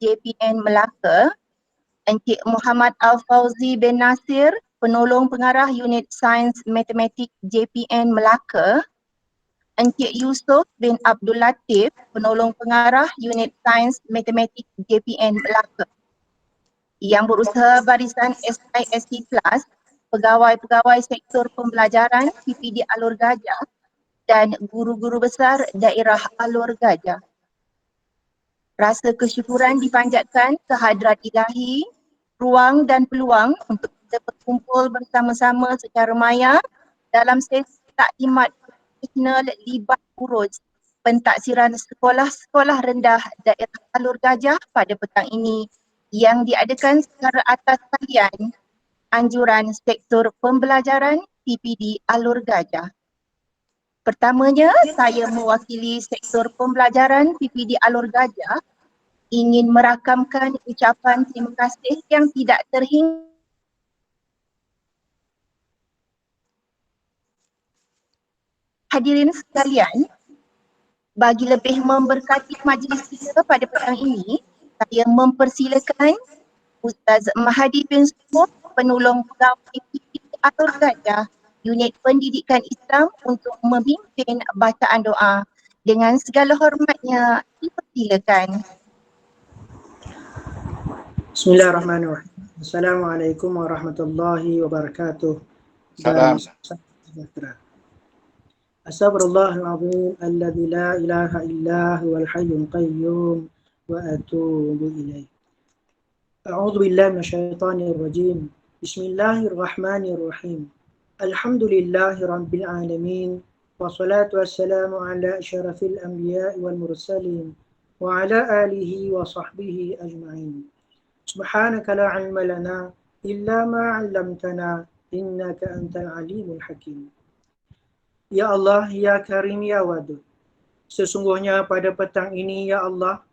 JPN Melaka, Encik Muhammad Al-Fauzi bin Nasir, Penolong Pengarah Unit Sains Matematik JPN Melaka, Encik Yusof bin Abdul Latif, Penolong Pengarah Unit Sains Matematik JPN Melaka. Yang berusaha barisan SIST Plus, pegawai-pegawai sektor pembelajaran PPD Alur Gajah dan guru-guru besar daerah Alur Gajah. Rasa kesyukuran dipanjatkan kehadrat Ilahi, ruang dan peluang untuk kita berkumpul bersama-sama secara maya dalam sesi taklimat profesional libat urus pentaksiran sekolah-sekolah rendah daerah Alur Gajah pada petang ini yang diadakan secara atas talian anjuran sektor pembelajaran PPD Alur Gajah. Pertamanya, saya mewakili sektor pembelajaran PPD Alur Gajah ingin merakamkan ucapan terima kasih yang tidak terhingga. Hadirin sekalian, bagi lebih memberkati majlis kita pada petang ini, saya mempersilakan Ustaz Mahadi bin Subuh, Penolong Pegawai PPD Alur Gajah, Unit Pendidikan Islam untuk memimpin bacaan doa. Dengan segala hormatnya, dipersilakan. Bismillahirrahmanirrahim. Assalamualaikum warahmatullahi wabarakatuh. Salam. Astaghfirullahaladzim alladzi la ilaha illa huwal hayyul qayyum wa atubu ilaih. A'udzu billahi minasyaitonir rajim. Bismillahirrahmanirrahim. Alhamdulillahi rabbil alamin. Wassalatu wassalamu ala asyrafil anbiya'i wal mursalin wa ala alihi wa sahbihi ajma'in. Subhanaka la ilma lana illa ma 'allamtana innaka antal alimul hakim. Ya Allah, ya Karim, ya Wadud. Sesungguhnya pada petang ini, ya Allah,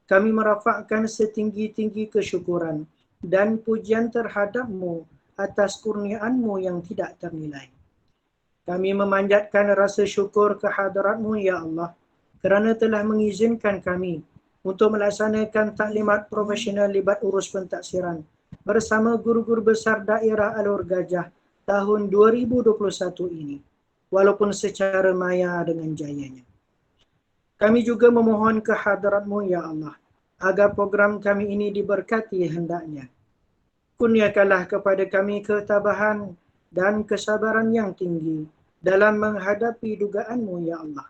kami merafakkan setinggi-tinggi kesyukuran dan pujian terhadap-Mu atas kurniaan-Mu yang tidak ternilai. Kami memanjatkan rasa syukur kehadrat-Mu, ya Allah, kerana telah mengizinkan kami untuk melaksanakan taklimat profesional libat urus pentaksiran bersama guru-guru besar daerah Alur Gajah tahun 2021 ini, walaupun secara maya dengan jayanya. Kami juga memohon kehadrat-Mu, ya Allah, agar program kami ini diberkati hendaknya. Kurniakanlah kepada kami ketabahan dan kesabaran yang tinggi dalam menghadapi dugaan-Mu, ya Allah.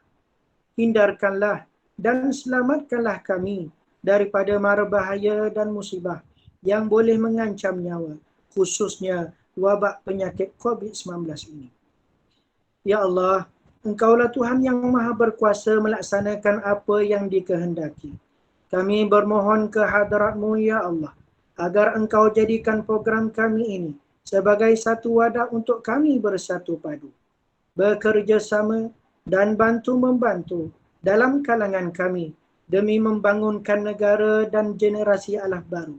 Hindarkanlah dan selamatkanlah kami daripada mara bahaya dan musibah yang boleh mengancam nyawa, khususnya wabak penyakit COVID-19 ini. Ya Allah, Engkaulah Tuhan yang Maha Berkuasa melaksanakan apa yang dikehendaki. Kami bermohon kehadrat-Mu, ya Allah, agar Engkau jadikan program kami ini sebagai satu wadah untuk kami bersatu padu, bekerjasama dan bantu-membantu dalam kalangan kami demi membangunkan negara dan generasi alah baru.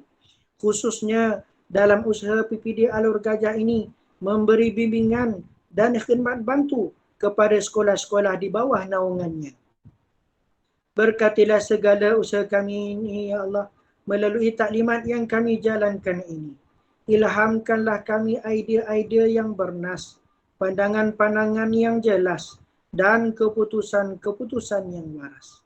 Khususnya dalam usaha PPD Alur Gajah ini memberi bimbingan dan khidmat bantu kepada sekolah-sekolah di bawah naungannya. Berkatilah segala usaha kami ini, ya Allah, melalui taklimat yang kami jalankan ini. Ilhamkanlah kami idea-idea yang bernas, pandangan-pandangan yang jelas, dan keputusan-keputusan yang waras.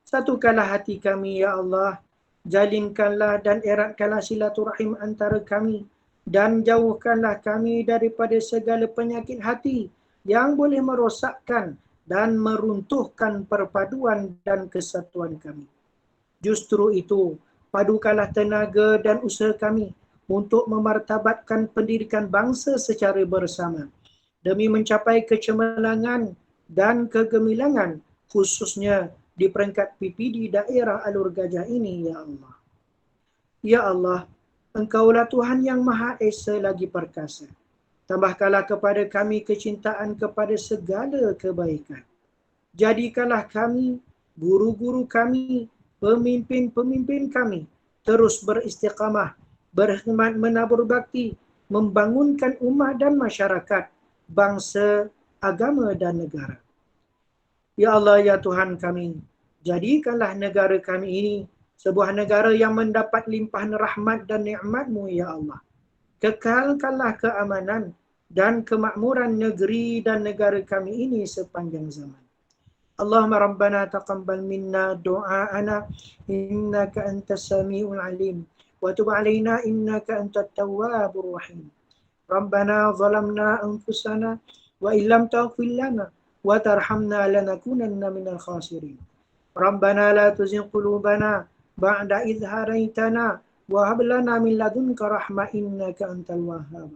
Satukanlah hati kami, ya Allah, jalinkanlah dan eratkanlah silaturahim antara kami, dan jauhkanlah kami daripada segala penyakit hati yang boleh merosakkan dan meruntuhkan perpaduan dan kesatuan kami. Justru itu, padukanlah tenaga dan usaha kami untuk memartabatkan pendidikan bangsa secara bersama demi mencapai kecemerlangan dan kegemilangan, khususnya di peringkat PPD daerah Alur Gajah ini, ya Allah. Ya Allah, Engkaulah Tuhan yang Maha Esa lagi perkasa. Tambahkanlah kepada kami kecintaan kepada segala kebaikan. Jadikanlah kami, guru-guru kami, pemimpin-pemimpin kami terus beristiqamah, berkhidmat menabur bakti, membangunkan umat dan masyarakat, bangsa, agama dan negara. Ya Allah, ya Tuhan kami, jadikanlah negara kami ini sebuah negara yang mendapat limpahan rahmat dan nikmat-Mu ya Allah. Kekalkanlah keamanan dan kemakmuran negeri dan negara kami ini sepanjang zaman. Allahumma rabbana taqabbal minna du'aana innaka antas samiul alim wa tub alaina innaka antat tawwabur rahim. Rabbana zalamna anfusana wa illam taghfir lana wa tarhamna lanakunanna minal khasirin. Rabbana la tuzigh qulubana ba'da idh hadaitana wa hab lana min ladunka rahmah innaka antal wahhab.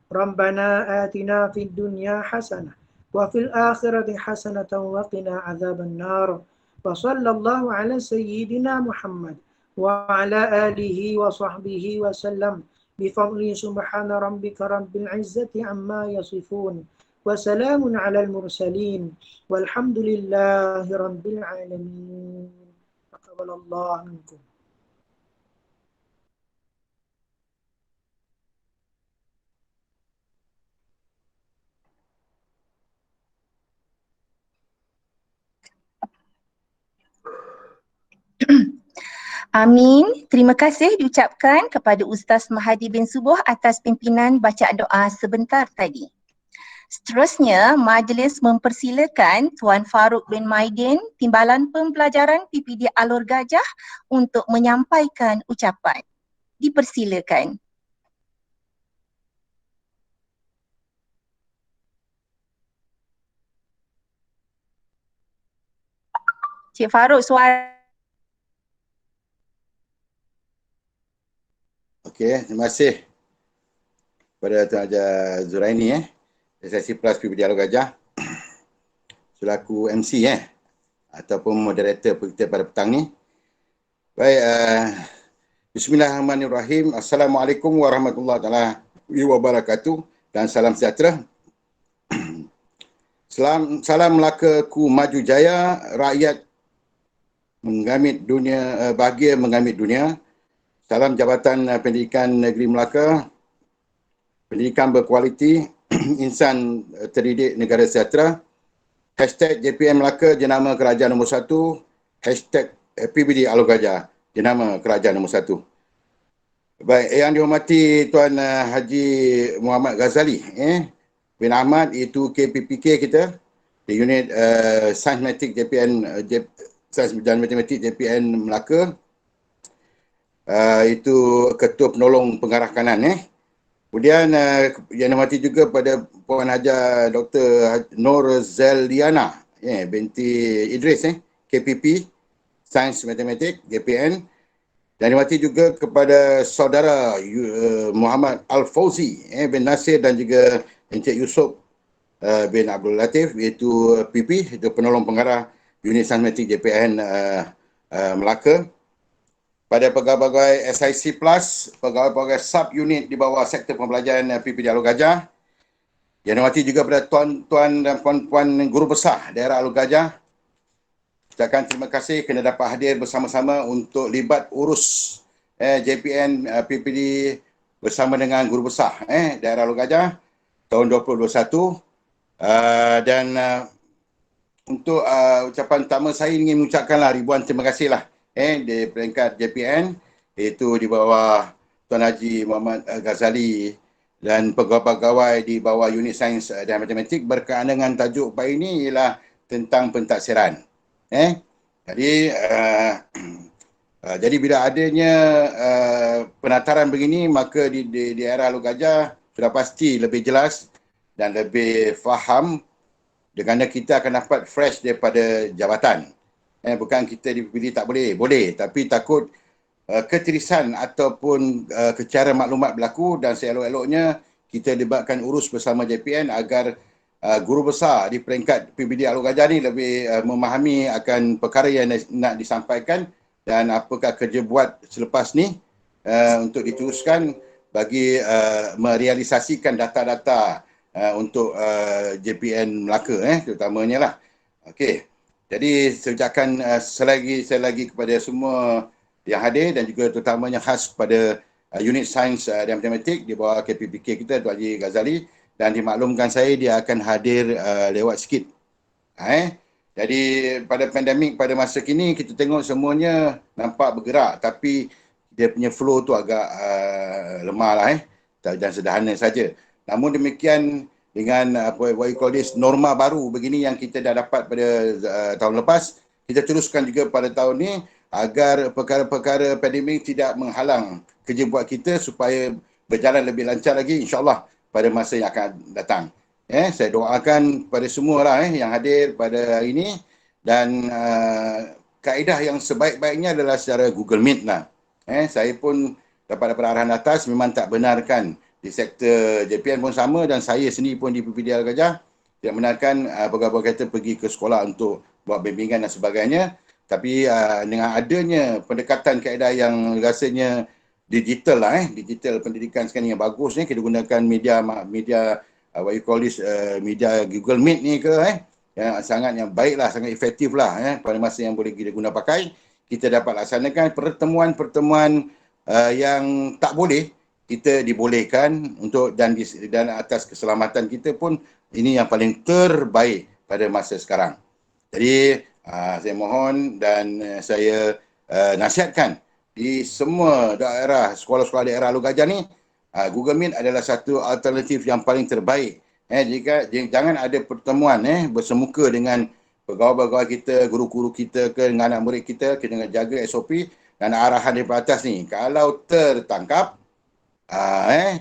Rabbana atina fid dunya hasanah wa fil akhirati hasanatan wa qina adzaban nar. Wa sallallahu ala sayyidina Muhammad wa ala alihi wa sahbihi wa sallam. Bifadli subhana rabbika rabbil izzati amma yasifun. Wa salamun ala al-mursalin. Walhamdulillahi rabbil alamin. Taqabbalallahu minkum. Amin. Terima kasih diucapkan kepada Ustaz Mahadi bin Subuh atas pimpinan bacaan doa sebentar tadi. Seterusnya, majlis mempersilakan Tuan Farouk bin Maidin, Timbalan Pembelajaran PPD Alor Gajah untuk menyampaikan ucapan. Dipersilakan. Cik Farouk, suara. Okey, terima kasih kepada Tuan Haji Zuraini SSC Plus PPD Alor Gajah selaku MC ataupun moderator kita pada petang ni. Baik, bismillahirrahmanirrahim. Assalamualaikum warahmatullahi wabarakatuh dan salam sejahtera. Salam Melaka-ku maju jaya, rakyat menggamit dunia, bahagia menggamit dunia. Salam Jabatan Pendidikan Negeri Melaka, pendidikan berkualiti, insan terdidik negara sejahtera. Hashtag JPN Melaka jenama kerajaan nombor 1. Hashtag PBD Alor Gajah jenama kerajaan nombor 1. Baik, yang dihormati Tuan Haji Muhammad Ghazali bin Ahmad, itu KPPK kita di unit Sains Matematik JPN Sains dan Matematik JPN Melaka. Itu Ketua Penolong Pengarah Kanan. Kemudian yang dihormati juga pada Puan Haja Dr. Nur Zeliana binti Idris, KPP Sains Matematik JPN. Dan dihormati juga kepada saudara Muhammad Al-Fauzi bin Nasir dan juga Encik Yusof bin Abdul Latif, iaitu PP, itu Penolong Pengarah Unit Sains Matematik JPN Melaka. Pada pegawai-pegawai SIC Plus, pegawai-pegawai sub-unit di bawah sektor pembelajaran PPD Alor Gajah. Yang dihormati juga pada tuan-tuan dan puan-puan guru besar daerah Alor Gajah. Ucapkan terima kasih kerana dapat hadir bersama-sama untuk libat urus JPN PPD bersama dengan guru besar daerah Alor Gajah tahun 2021. Dan untuk ucapan pertama, saya ingin mengucapkanlah ribuan terima kasihlah di peringkat JPN, iaitu di bawah Tuan Haji Muhammad Ghazali dan pegawai-pegawai di bawah unit sains dan matematik berkenaan dengan tajuk pagi ini ialah tentang pentaksiran. Jadi bila adanya penataran begini, maka di daerah Alor Gajah sudah pasti lebih jelas dan lebih faham, dengan kita akan dapat fresh daripada jabatan. Bukan kita dipilih tak boleh, tapi takut ketirisan ataupun kecaran maklumat berlaku, dan seelok-eloknya kita libatkan urus bersama JPN agar guru besar di peringkat PBD Alor Gajah ni lebih memahami akan perkara yang nak disampaikan dan apakah kerja buat selepas ni untuk diteruskan bagi merealisasikan data-data untuk JPN Melaka terutamanya lah. Okey. Jadi saya ucapkan selagi kepada semua yang hadir dan juga terutamanya khas pada unit sains dan matematik di bawah KPPK kita, Tuan Haji Ghazali, dan dimaklumkan saya dia akan hadir lewat sikit. Jadi pada pandemik pada masa kini kita tengok semuanya nampak bergerak, tapi dia punya flow tu agak lemah lah dan sederhana saja. Namun demikian dengan what you call this, norma baru begini yang kita dah dapat pada tahun lepas, kita teruskan juga pada tahun ni agar perkara-perkara pandemik tidak menghalang kerja buat kita supaya berjalan lebih lancar lagi, insyaAllah pada masa yang akan datang. Saya doakan pada semua lah yang hadir pada hari ini, dan kaedah yang sebaik-baiknya adalah secara Google Meet lah. Saya pun dapat arahan atas memang tak benarkan di sektor JPN pun sama, dan saya sendiri pun di PPD Al-Gajah tidak benarkan pegawai kita pergi ke sekolah untuk buat bimbingan dan sebagainya. Tapi dengan adanya pendekatan kaedah yang rasanya digital lah, digital pendidikan sekarang yang bagus ni, kita gunakan media what you call this, media Google Meet ni ke yang sangat yang baik lah, sangat efektif lah pada masa yang boleh kita guna pakai. Kita dapat laksanakan pertemuan-pertemuan yang tak boleh, kita dibolehkan untuk, dan atas keselamatan kita pun, ini yang paling terbaik pada masa sekarang. Jadi saya mohon dan saya nasihatkan di semua daerah, sekolah-sekolah daerah Alor Gajah ni, Google Meet adalah satu alternatif yang paling terbaik. Jangan ada pertemuan bersemuka dengan pegawai-pegawai kita, guru-guru kita ke dengan anak murid kita, kita kena jaga SOP dan arahan daripada atas ni. Kalau tertangkap,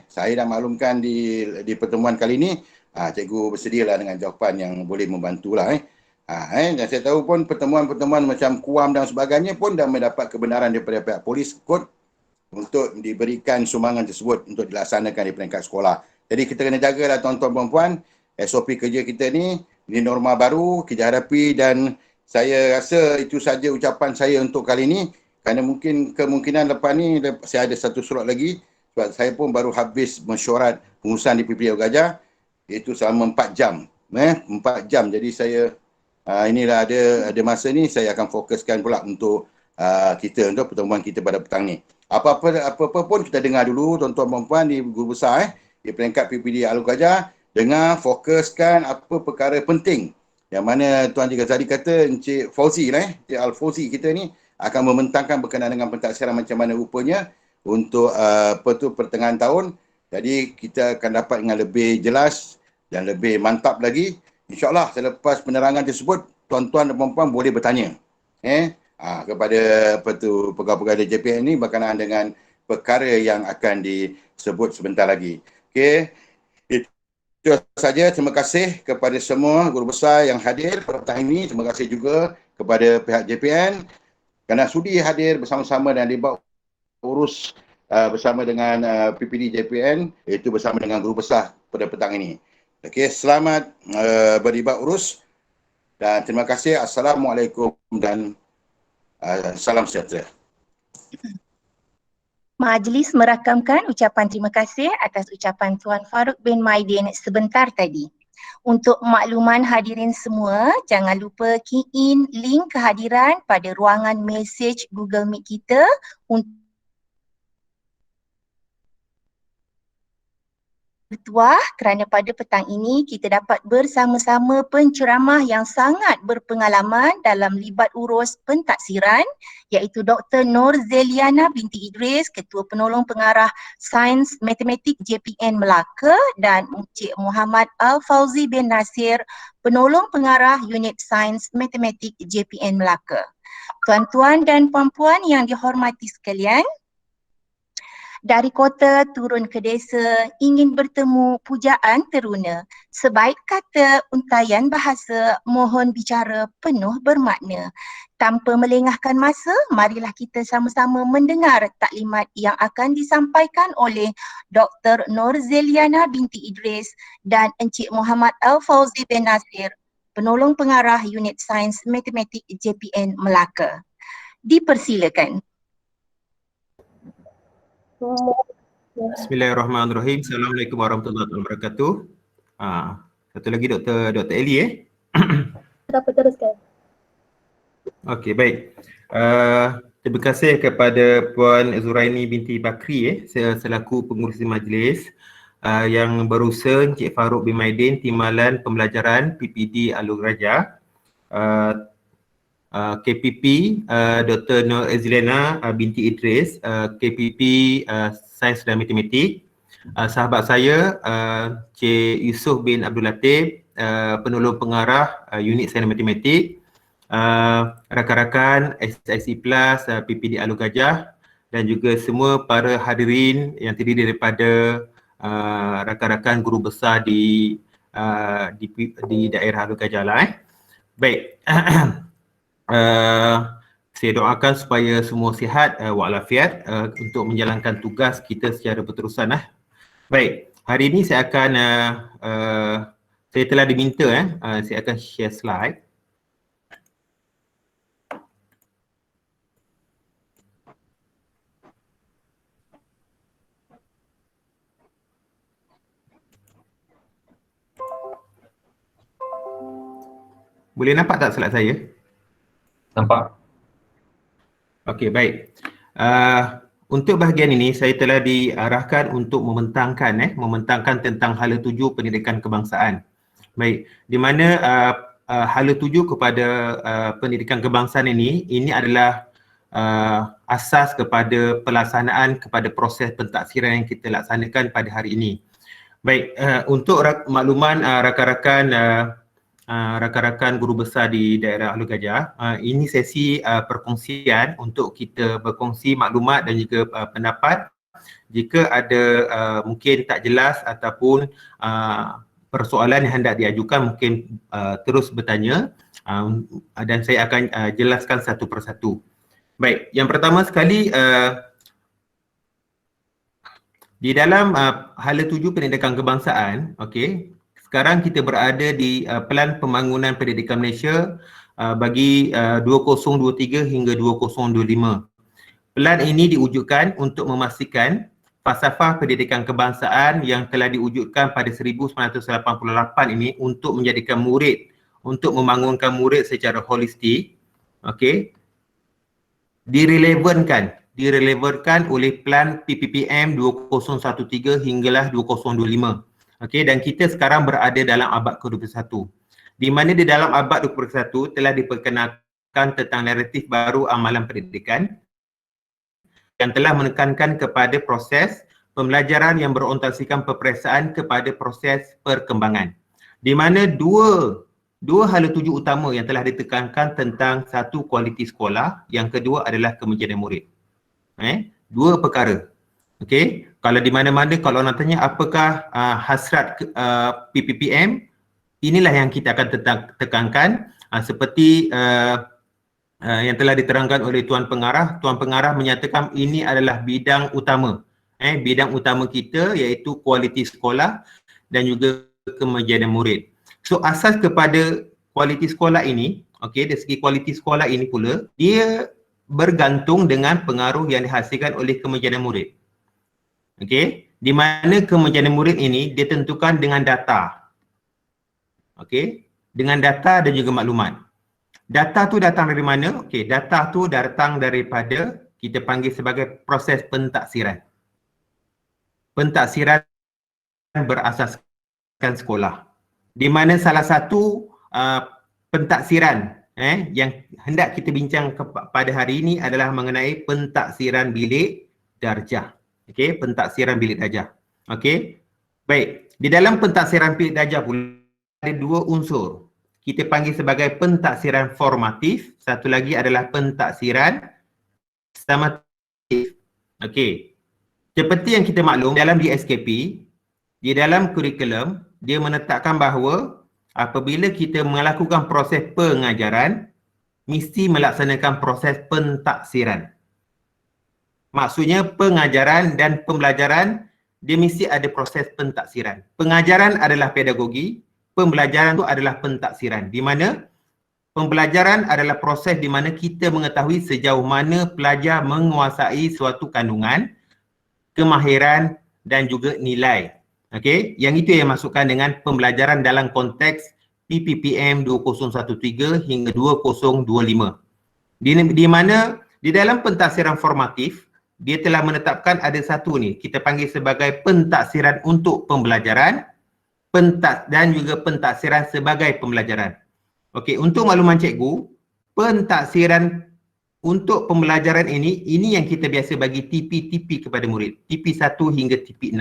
saya dah maklumkan di pertemuan kali ni, cikgu bersedialah dengan jawapan yang boleh membantulah. Dan saya tahu pun pertemuan-pertemuan macam KUAM dan sebagainya pun dah mendapat kebenaran daripada pihak polis kot untuk diberikan sumbangan tersebut untuk dilaksanakan di peringkat sekolah. Jadi kita kena jagalah tuan-tuan perempuan, SOP kerja kita ni, ini norma baru kita hadapi, dan saya rasa itu saja ucapan saya untuk kali ini, kerana mungkin kemungkinan lepas ni saya ada satu surat lagi, sebab saya pun baru habis mesyuarat pengurusan di PPD Gajah, iaitu selama 4 jam. 4 jam, jadi saya inilah ada masa ni saya akan fokuskan pula untuk kita, untuk pertemuan kita pada petang ni. Apa-apa pun kita dengar dulu tuan-tuan perempuan di guru besar di peringkat PPD Alor Gajah, dengar, fokuskan apa perkara penting yang mana Tuan Encik Ghazali kata, Encik Fauzi Encik Al-Fauzi kita ni akan membentangkan berkenaan dengan pentadbiran macam mana rupanya untuk pertengahan tahun. Jadi kita akan dapat dengan lebih jelas dan lebih mantap lagi. InsyaAllah selepas penerangan tersebut, tuan-tuan dan puan-puan boleh bertanya kepada pegawai-pegawai JPN ini berkenaan dengan perkara yang akan disebut sebentar lagi. Okey, itu saja. Terima kasih kepada semua guru besar yang hadir pada petang ini. Terima kasih juga kepada pihak JPN kerana sudi hadir bersama-sama dan dibawa urus bersama dengan PPD JPN, iaitu bersama dengan guru besar pada petang ini. Okey, selamat beribadat urus dan terima kasih. Assalamualaikum dan salam sejahtera. Majlis merakamkan ucapan terima kasih atas ucapan Tuan Farouk bin Maidin sebentar tadi. Untuk makluman hadirin semua, jangan lupa key in link kehadiran pada ruangan mesej Google Meet kita untuk bertuah, kerana pada petang ini kita dapat bersama-sama penceramah yang sangat berpengalaman dalam libat urus pentaksiran, iaitu Dr. Nur Zeliana binti Idris, Ketua Penolong Pengarah Sains Matematik JPN Melaka, dan Encik Muhammad Al-Fauzi bin Nasir, Penolong Pengarah Unit Sains Matematik JPN Melaka. Tuan-tuan dan puan-puan yang dihormati sekalian, dari kota turun ke desa, ingin bertemu pujaan teruna. Sebaik kata untaian bahasa, mohon bicara penuh bermakna. Tanpa melengahkan masa, marilah kita sama-sama mendengar taklimat yang akan disampaikan oleh Dr. Nur Zeliana binti Idris dan Encik Muhammad Al-Fauzi bin Nasir, Penolong Pengarah Unit Sains Matematik JPN Melaka. Dipersilakan. Bismillahirrahmanirrahim. Assalamualaikum warahmatullahi wabarakatuh. Satu lagi Dr. Eli Dapat teruskan. Okey, baik. Terima kasih kepada Puan Zuraini binti Bakri selaku pengurusi majlis, yang berurusan Encik Farouk bin Maidin, Timbalan Pembelajaran PPD Alor Gajah, KPP Dr. Nur Ezlena binti Idris, KPP Sains dan Matematik. Sahabat saya Cik Yusof bin Abdul Latif, penolong pengarah unit Sains dan Matematik. Rakan-rakan SIC Plus, PPD Alor Gajah, dan juga semua para hadirin yang terdiri daripada rakan-rakan guru besar di daerah Alor Gajah lah. Baik, saya doakan supaya semua sihat walafiat untuk menjalankan tugas kita secara berterusan. Baik, hari ini saya akan saya telah diminta saya akan share slide. Boleh nampak tak slide saya? Nampak. Okey, baik. Untuk bahagian ini saya telah diarahkan untuk membentangkan tentang hala 7 pendidikan kebangsaan. Baik, di mana hala 7 kepada pendidikan kebangsaan ini adalah asas kepada pelaksanaan kepada proses pentaksiran yang kita laksanakan pada hari ini. Baik, untuk makluman rakan-rakan guru besar di daerah Alor Gajah, ini sesi perkongsian untuk kita berkongsi maklumat dan juga pendapat. Jika ada mungkin tak jelas ataupun persoalan yang hendak diajukan, mungkin terus bertanya dan saya akan jelaskan satu persatu. Baik, yang pertama sekali, di dalam hala 7 pendidikan kebangsaan, okey, sekarang kita berada di Pelan Pembangunan Pendidikan Malaysia bagi 2023 hingga 2025. Pelan ini diwujudkan untuk memastikan falsafah pendidikan kebangsaan yang telah diwujudkan pada 1988 ini untuk menjadikan murid, untuk membangunkan murid secara holistik, okey, direlevankan oleh Pelan PPPM 2013 hinggalah 2025. Okey, dan kita sekarang berada dalam abad ke-21. Di mana di dalam abad 21 telah diperkenalkan tentang naratif baru amalan pendidikan yang telah menekankan kepada proses pembelajaran yang berorientasikan peperiksaan kepada proses perkembangan. Di mana dua hala 7 utama yang telah ditekankan tentang satu, kualiti sekolah, yang kedua adalah kemenjadian murid. Dua perkara. Okey, kalau di mana-mana kalau orang tanya apakah hasrat PPPM, inilah yang kita akan tekankan seperti yang telah diterangkan oleh Tuan Pengarah. Tuan Pengarah menyatakan ini adalah bidang utama. Bidang utama kita iaitu kualiti sekolah dan juga kemenjadian murid. So asas kepada kualiti sekolah ini, okey, dari segi kualiti sekolah ini pula, dia bergantung dengan pengaruh yang dihasilkan oleh kemenjadian murid. Okey, di mana kemenjadian murid ini ditentukan dengan data. Okey, dengan data dan juga maklumat. Data tu datang dari mana? Okey, data tu datang daripada kita panggil sebagai proses pentaksiran. Pentaksiran berasaskan sekolah. Di mana salah satu pentaksiran yang hendak kita bincang pada hari ini adalah mengenai pentaksiran bilik darjah. Okey, pentaksiran bilik darjah. Okey. Baik, di dalam pentaksiran bilik darjah pula ada dua unsur. Kita panggil sebagai pentaksiran formatif, satu lagi adalah pentaksiran summatif. Okey. Seperti yang kita maklum dalam DSKP, di dalam kurikulum dia menetapkan bahawa apabila kita melakukan proses pengajaran, mesti melaksanakan proses pentaksiran. Maksudnya pengajaran dan pembelajaran dia mesti ada proses pentaksiran. Pengajaran adalah pedagogi, pembelajaran itu adalah pentaksiran. Di mana pembelajaran adalah proses di mana kita mengetahui sejauh mana pelajar menguasai suatu kandungan, kemahiran dan juga nilai. Okey, yang itu yang masukkan dengan pembelajaran dalam konteks PPPM 2013 hingga 2025. Di mana di dalam pentaksiran formatif dia telah menetapkan ada satu ni kita panggil sebagai pentaksiran untuk pembelajaran dan juga pentaksiran sebagai pembelajaran. Okey, untuk makluman cikgu, pentaksiran untuk pembelajaran ini yang kita biasa bagi TP kepada murid. TP1 hingga TP6.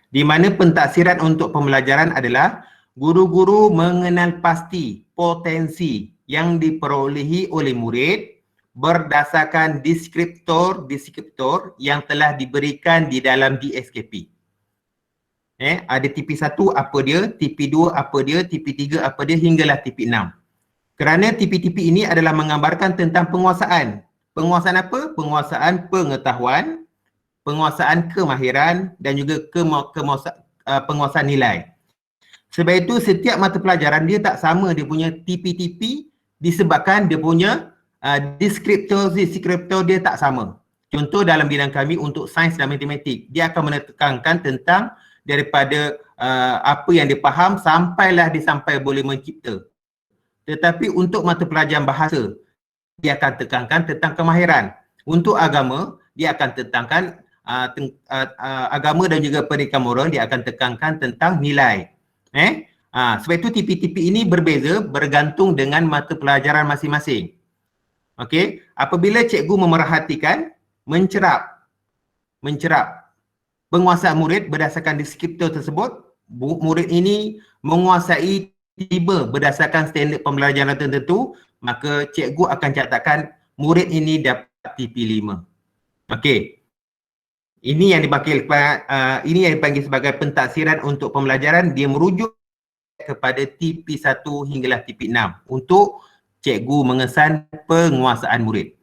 Di mana pentaksiran untuk pembelajaran adalah guru-guru mengenal pasti potensi yang diperolehi oleh murid berdasarkan deskriptor yang telah diberikan di dalam DSKP. Ada TP1 apa dia, TP2 apa dia, TP3 apa dia hinggalah TP6. Kerana TP ini adalah menggambarkan tentang penguasaan. Penguasaan apa? Penguasaan pengetahuan, penguasaan kemahiran dan juga penguasaan nilai. Sebab itu setiap mata pelajaran dia tak sama dia punya TP disebabkan dia punya deskriptor dia tak sama. Contoh dalam bidang kami untuk sains dan matematik, dia akan menekankan tentang daripada apa yang dia faham sampailah dia sampai boleh mencipta. Tetapi untuk mata pelajaran bahasa, dia akan tekankan tentang kemahiran. Untuk agama, dia akan tekankan agama dan juga pendidikan moral, dia akan tekankan tentang nilai. Sebab itu TP ini berbeza bergantung dengan mata pelajaran masing-masing. Okey, apabila cikgu memerhatikan mencerap penguasaan murid berdasarkan deskriptor tersebut, murid ini menguasai tiba berdasarkan standard pembelajaran tertentu, maka cikgu akan catatkan murid ini dapat TP5. Okey. Ini yang dipanggil sebagai pentaksiran untuk pembelajaran, dia merujuk kepada TP1 hinggalah TP6 untuk cikgu mengesan penguasaan murid.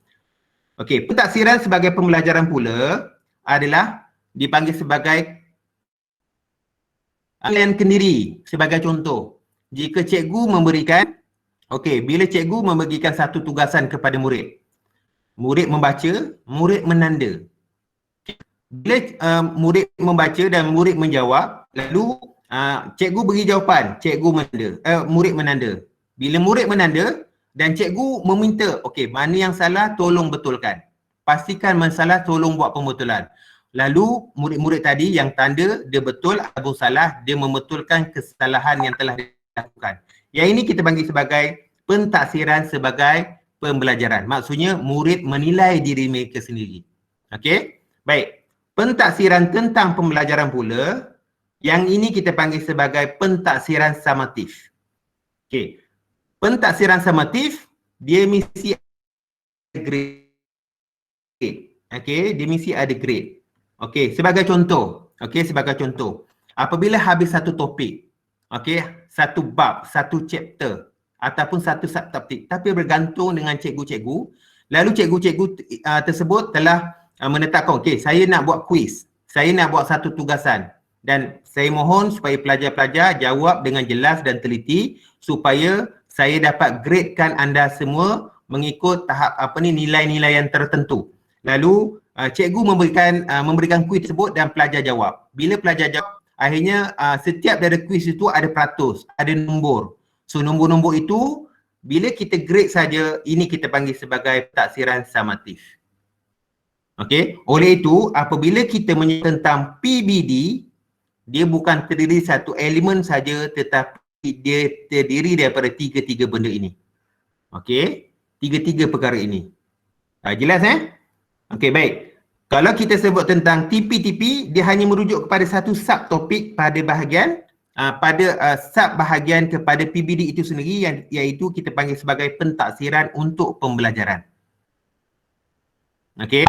Okey, pentaksiran sebagai pembelajaran pula adalah dipanggil sebagai penilaian kendiri. Sebagai contoh, jika cikgu memberikan, bila cikgu memberikan satu tugasan kepada murid, murid membaca, murid menanda. Bila murid membaca dan murid menjawab, lalu cikgu beri jawapan, murid menanda. Bila murid menanda dan cikgu meminta, mana yang salah tolong betulkan. Pastikan masalah tolong buat pembetulan. Lalu murid-murid tadi yang tanda dia betul atau salah, dia membetulkan kesalahan yang telah dilakukan. Yang ini kita panggil sebagai pentaksiran sebagai pembelajaran. Maksudnya murid menilai diri mereka sendiri. Okey? Baik. Pentaksiran tentang pembelajaran pula, yang ini kita panggil sebagai pentaksiran samatif. Okey. Pentaksiran samatif, dia mesti ada grade. Okey, dia mesti ada grade. Okey, sebagai contoh. Apabila habis satu topik, satu bab, satu chapter ataupun satu subtopik, tapi bergantung dengan cikgu-cikgu, lalu cikgu-cikgu tersebut telah menetapkan, saya nak buat kuis, saya nak buat satu tugasan dan saya mohon supaya pelajar-pelajar jawab dengan jelas dan teliti supaya saya dapat gradekan anda semua mengikut tahap nilai-nilai yang tertentu. Lalu cikgu memberikan kuis tersebut dan pelajar jawab. Bila pelajar jawab, akhirnya setiap dari kuis itu ada peratus, ada nombor. So nombor-nombor itu bila kita grade saja, ini kita panggil sebagai pentaksiran samatif. Okey, oleh itu apabila kita menyebut tentang PBD, dia bukan terdiri satu elemen saja tetapi dia terdiri daripada tiga-tiga benda ini. Okey, tiga-tiga perkara ini. Jelas Okey, baik. Kalau kita sebut tentang TP, dia hanya merujuk kepada satu subtopik pada bahagian sub-bahagian kepada PBD itu sendiri, iaitu kita panggil sebagai pentaksiran untuk pembelajaran. Okey.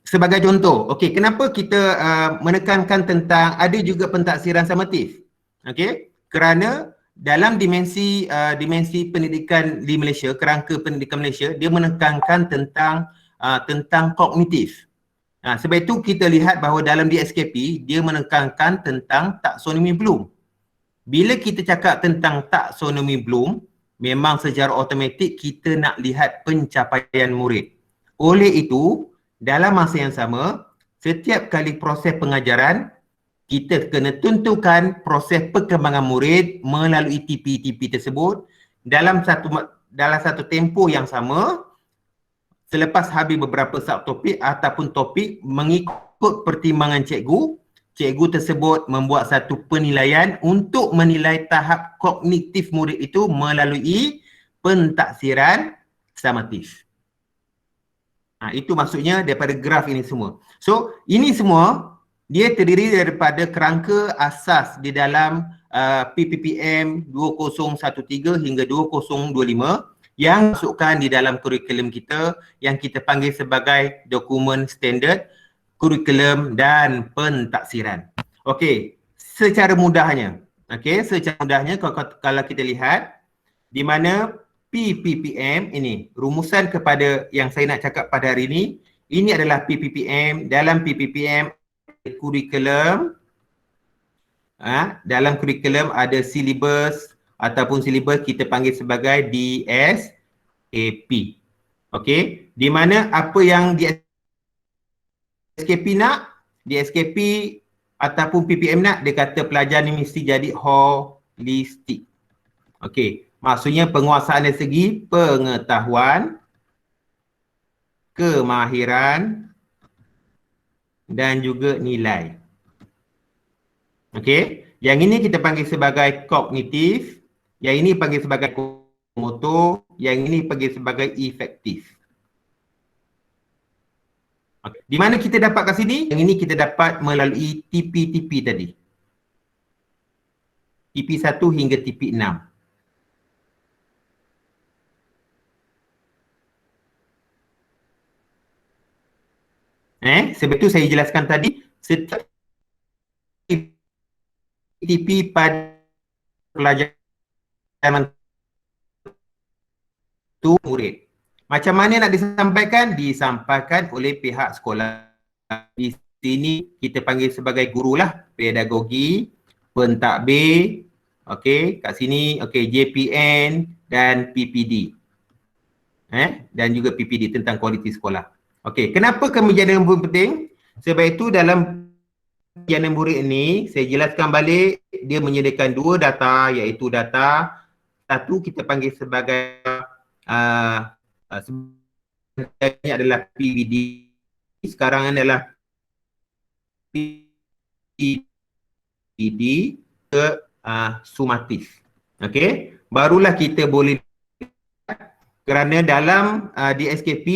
Sebagai contoh, kenapa kita menekankan tentang ada juga pentaksiran samatif? Okey, kerana dalam dimensi pendidikan di Malaysia, kerangka pendidikan Malaysia, dia menekankan tentang kognitif. Sebab itu kita lihat bahawa dalam DSKP dia menekankan tentang taksonomi Bloom. Bila kita cakap tentang taksonomi Bloom, memang secara automatik kita nak lihat pencapaian murid. Oleh itu, dalam masa yang sama, setiap kali proses pengajaran, kita kena tentukan proses perkembangan murid melalui TP tersebut dalam satu tempoh yang sama. Selepas habis beberapa subtopik ataupun topik mengikut pertimbangan cikgu cikgu tersebut membuat satu penilaian untuk menilai tahap kognitif murid itu melalui pentaksiran summatif. Itu maksudnya daripada graf ini semua. So, ini semua dia terdiri daripada kerangka asas di dalam PPPM 2013 hingga 2025 yang masukkan di dalam kurikulum kita yang kita panggil sebagai dokumen standard kurikulum dan pentaksiran. Okey, secara mudahnya, kalau kita lihat di mana PPPM ini, rumusan kepada yang saya nak cakap pada hari ini adalah PPPM. Dalam PPPM kurikulum, dalam kurikulum ada silibus ataupun silibus kita panggil sebagai DSKP. Okey, di mana apa yang DSKP nak, DSKP ataupun PPM nak, dia kata pelajar ni mesti jadi holistik. Okey, maksudnya penguasaan dari segi pengetahuan, kemahiran dan juga nilai. Okey, yang ini kita panggil sebagai kognitif, yang ini panggil sebagai motor, yang ini panggil sebagai efektif. Okay. Di mana kita dapat kat sini? Yang ini kita dapat melalui TP-TP tadi. TP1 hingga TP6. Sebab itu saya jelaskan tadi, setiap TP pada pelajaran itu murid. Macam mana nak disampaikan? Disampaikan oleh pihak sekolah. Di sini kita panggil sebagai gurulah, pedagogi, pentadbir, okey, kat sini okey JPN dan PPD. Dan juga PPD tentang kualiti sekolah. Okey, kenapa kemejaan murid penting? Sebab itu dalam kemejaan murid ini saya jelaskan balik, dia menyediakan dua data, iaitu data satu kita panggil sebagai sebenarnya adalah PVD, sekarang adalah PVD ke sumatif. Okey, barulah kita boleh, kerana dalam DSKP,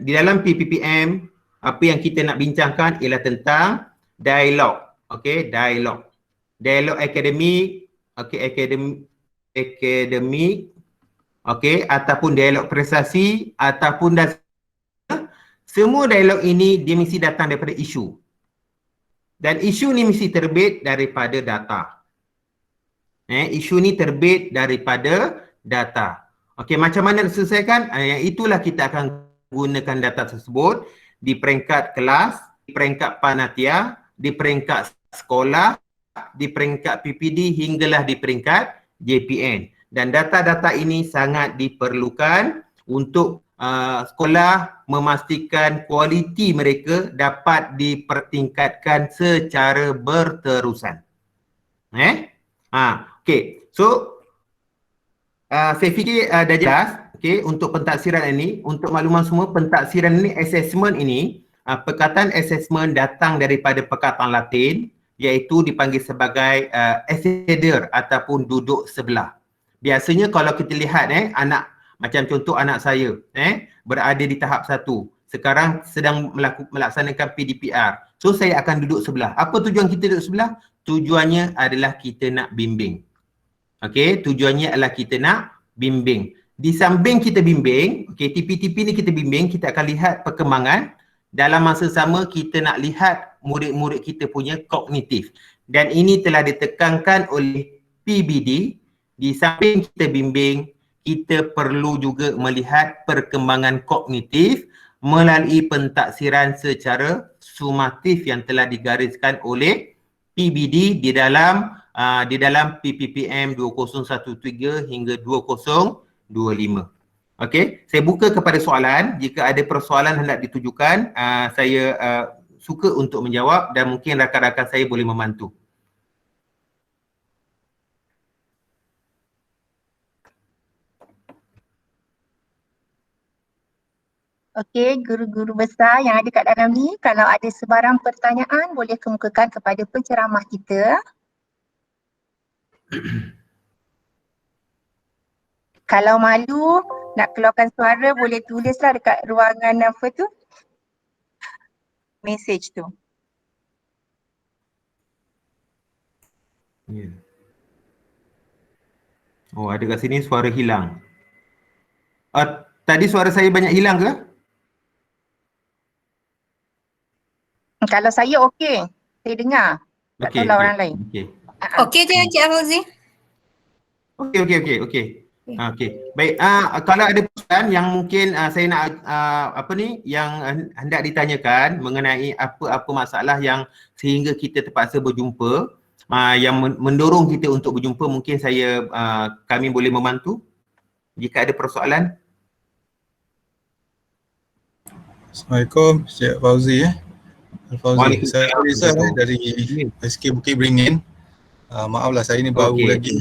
di dalam PPPM, apa yang kita nak bincangkan ialah tentang dialog. Okey, dialog akademik, okey, akademik, okey, ataupun dialog prestasi, ataupun semua dialog ini dia mesti datang daripada isu. Dan isu ni mesti terbit daripada data. Isu ni terbit daripada data. Okey, macam mana nak selesaikan? Yang itulah kita akan gunakan data tersebut di peringkat kelas, di peringkat panitia, di peringkat sekolah, di peringkat PPD hinggalah di peringkat JPN. Dan data-data ini sangat diperlukan untuk sekolah memastikan kualiti mereka dapat dipertingkatkan secara berterusan. Okey, so saya fikir dah jelas. Okey, untuk pentaksiran ini, untuk makluman semua, pentaksiran ini, assessment ini, perkataan assessment datang daripada perkataan Latin, iaitu dipanggil sebagai acceder ataupun duduk sebelah. Biasanya kalau kita lihat anak, macam contoh anak saya berada di tahap 1, sekarang sedang melaksanakan PDPR. So saya akan duduk sebelah. Apa tujuan kita duduk sebelah? Tujuannya adalah kita nak bimbing. Okey, tujuannya adalah kita nak bimbing. Di samping kita bimbing, okey, TP-TP ni kita bimbing, kita akan lihat perkembangan. Dalam masa sama kita nak lihat murid-murid kita punya kognitif. Dan ini telah ditekankan oleh PBD. Di samping kita bimbing, kita perlu juga melihat perkembangan kognitif melalui pentaksiran secara sumatif yang telah digariskan oleh PBD di dalam PPPM 2013 hingga 2025. Okey, saya buka kepada soalan. Jika ada persoalan hendak ditujukan, saya suka untuk menjawab dan mungkin rakan-rakan saya boleh membantu. Okey, guru-guru besar yang ada kat dalam ni, kalau ada sebarang pertanyaan boleh kemukakan kepada penceramah kita. Kalau malu nak keluarkan suara boleh tulislah dekat ruangan apa tu? Message tu. Ya. Oh, ada kat sini suara hilang. Tadi suara saya banyak hilang ke? Kalau saya okey, saya dengar. Tak Okey, tahulah okey. orang lain. Okey. Okey je Encik Fauzi. Okey. Okey. Baik, kalau ada persoalan yang mungkin saya nak yang hendak ditanyakan mengenai apa-apa masalah yang sehingga kita terpaksa berjumpa, yang mendorong kita untuk berjumpa, mungkin kami boleh membantu jika ada persoalan. Assalamualaikum, Cik Fauzi Al-Fauzi. Saya Rizal dari SK Bukit Beringin. Maaflah saya ni baru Okey. lagi.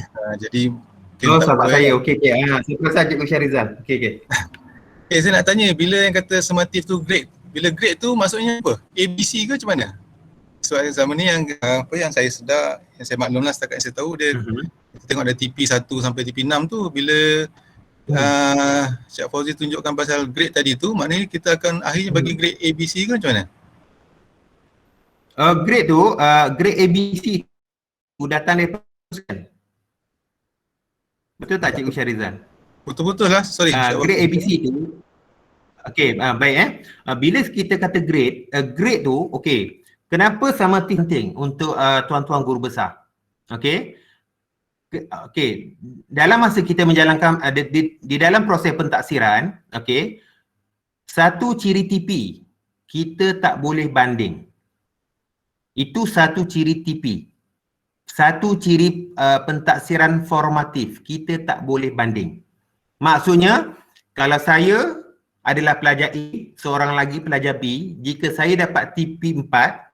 Jadi mungkin Oh, tak sahabat apa. saya. Okey. Saya perasan Cikgu Syarizal. Okey. Saya nak tanya, bila yang kata summative tu grade, bila grade tu maksudnya apa? ABC ke macam mana? Soalan zaman ni yang yang saya sedar, yang saya maklumlah setakat yang saya tahu dia kita tengok ada TP 1 sampai TP 6 tu, bila Cik Fauzi tunjukkan pasal grade tadi tu, maknanya kita akan akhirnya bagi grade ABC ke macam mana? Grade tu, grade ABC tu datang daripada kan? Betul tak Cikgu Syarizal? Betul-betul lah, sorry. Grade ABC tu, okey, baik bila kita kata grade, grade tu, okey, kenapa summative penting untuk tuan-tuan guru besar? Okey, dalam masa kita menjalankan, di dalam proses pentaksiran, okey, satu ciri TP, kita tak boleh banding. Itu satu ciri TP. Satu ciri pentaksiran formatif, kita tak boleh banding. Maksudnya, kalau saya adalah pelajar A, seorang lagi pelajar B, jika saya dapat TP 4,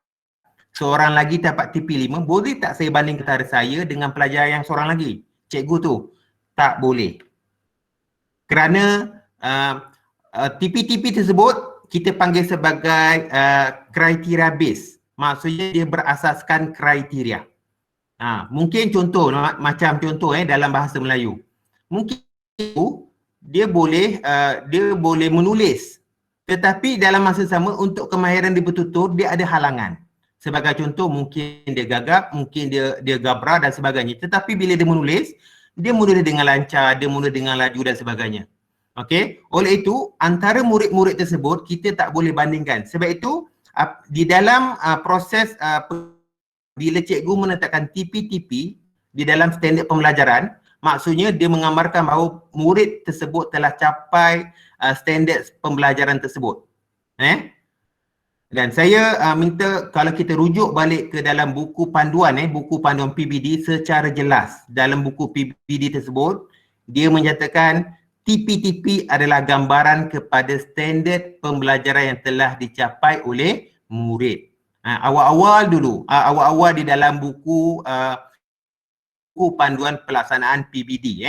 seorang lagi dapat TP 5, boleh tak saya banding antara saya dengan pelajar yang seorang lagi? Cikgu tu, tak boleh. Kerana TP-TP tersebut kita panggil sebagai kriteria base. Maksudnya dia berasaskan kriteria. Mungkin contoh, macam contoh dalam bahasa Melayu. Mungkin dia boleh menulis, tetapi dalam masa sama untuk kemahiran dia bertutur dia ada halangan. Sebagai contoh, mungkin dia gagap, mungkin dia gabra dan sebagainya. Tetapi bila dia menulis dengan lancar, dia menulis dengan laju dan sebagainya. Okey, oleh itu antara murid-murid tersebut kita tak boleh bandingkan. Sebab itu di dalam proses bila cikgu menetapkan TP-TP di dalam standard pembelajaran, maksudnya dia menggambarkan bahawa murid tersebut telah capai standard pembelajaran tersebut. Dan saya minta kalau kita rujuk balik ke dalam buku panduan PBD secara jelas. Dalam buku PBD tersebut, dia menyatakan TP-TP adalah gambaran kepada standard pembelajaran yang telah dicapai oleh murid. Awal-awal di dalam buku panduan pelaksanaan PBD.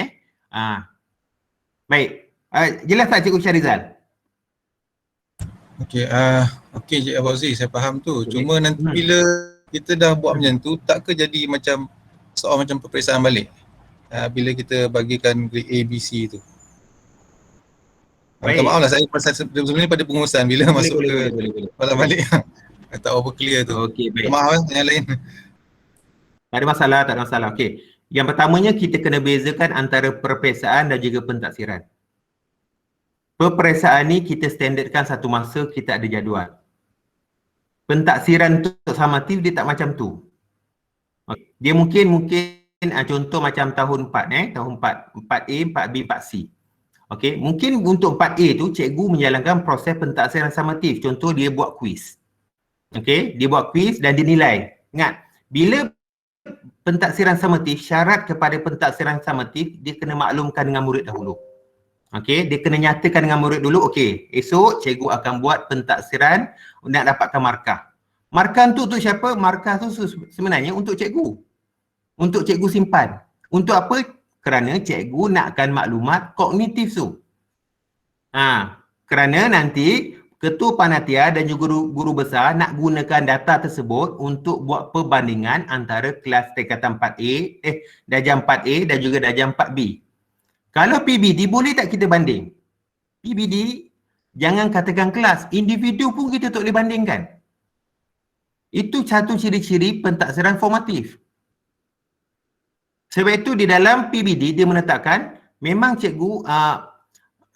Baik, jelas tak Cikgu Syarizal? Okey, Cik Fauzi, saya faham tu. Cuma nanti bila kita dah buat macam tu, tak ke jadi macam soal macam peperiksaan balik? Bila kita bagikan grade A, B, C tu. Minta maaf lah, saya pasal sebelum ni pada pengurusan bila masuk ke balik. Tak apa clear tu. Okey, baik. Maaf yang lain. Tak ada masalah. Okey. Yang pertamanya kita kena bezakan antara peperiksaan dan juga pentaksiran. Peperiksaan ni kita standardkan satu masa, kita ada jadual. Pentaksiran untuk summative dia tak macam tu. Dia mungkin contoh macam tahun 4 tahun 4, 4A, 4B, 4C. Okey, mungkin untuk 4A tu cikgu menjalankan proses pentaksiran summative. Contoh dia buat kuis. Okey, dia buat kuis dan dinilai. Ingat, bila pentaksiran summative, syarat kepada pentaksiran summative dia kena maklumkan dengan murid dahulu. Okey, dia kena nyatakan dengan murid dulu, okey, esok cikgu akan buat pentaksiran nak dapatkan markah. Markah tu untuk siapa? Markah tu sebenarnya untuk cikgu. Untuk cikgu simpan. Untuk apa? Kerana cikgu nakkan maklumat kognitif tu. Kerana nanti ketua panitia dan juga guru besar nak gunakan data tersebut untuk buat perbandingan antara kelas tingkatan 4A, darjah 4A dan juga darjah 4B. Kalau PBD boleh tak kita banding? PBD jangan katakan kelas, individu pun kita tak boleh bandingkan. Itu satu ciri-ciri pentaksiran formatif. Sebab itu di dalam PBD dia menetapkan memang cikgu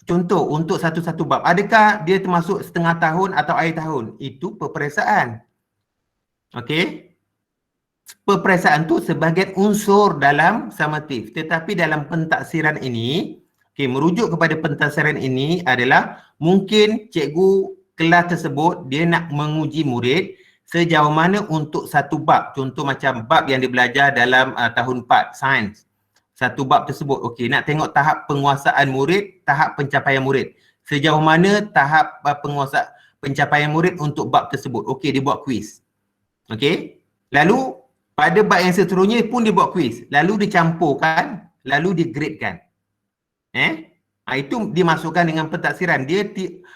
contoh untuk satu-satu bab, adakah dia termasuk setengah tahun atau akhir tahun? Itu peperiksaan. Okey. Peperiksaan tu sebagai unsur dalam summative. Tetapi dalam pentaksiran ini, merujuk kepada pentaksiran ini adalah mungkin cikgu kelas tersebut dia nak menguji murid sejauh mana untuk satu bab. Contoh macam bab yang dia belajar dalam tahun 4, sains. Satu bab tersebut, okey, nak tengok tahap penguasaan murid, tahap pencapaian murid. Sejauh mana tahap pencapaian murid untuk bab tersebut. Okey, dia buat kuis. Okey. Lalu pada bab yang seterusnya pun dia buat kuis. Lalu dicampurkan, lalu digradekan. Itu dimasukkan dengan pentaksiran. Dia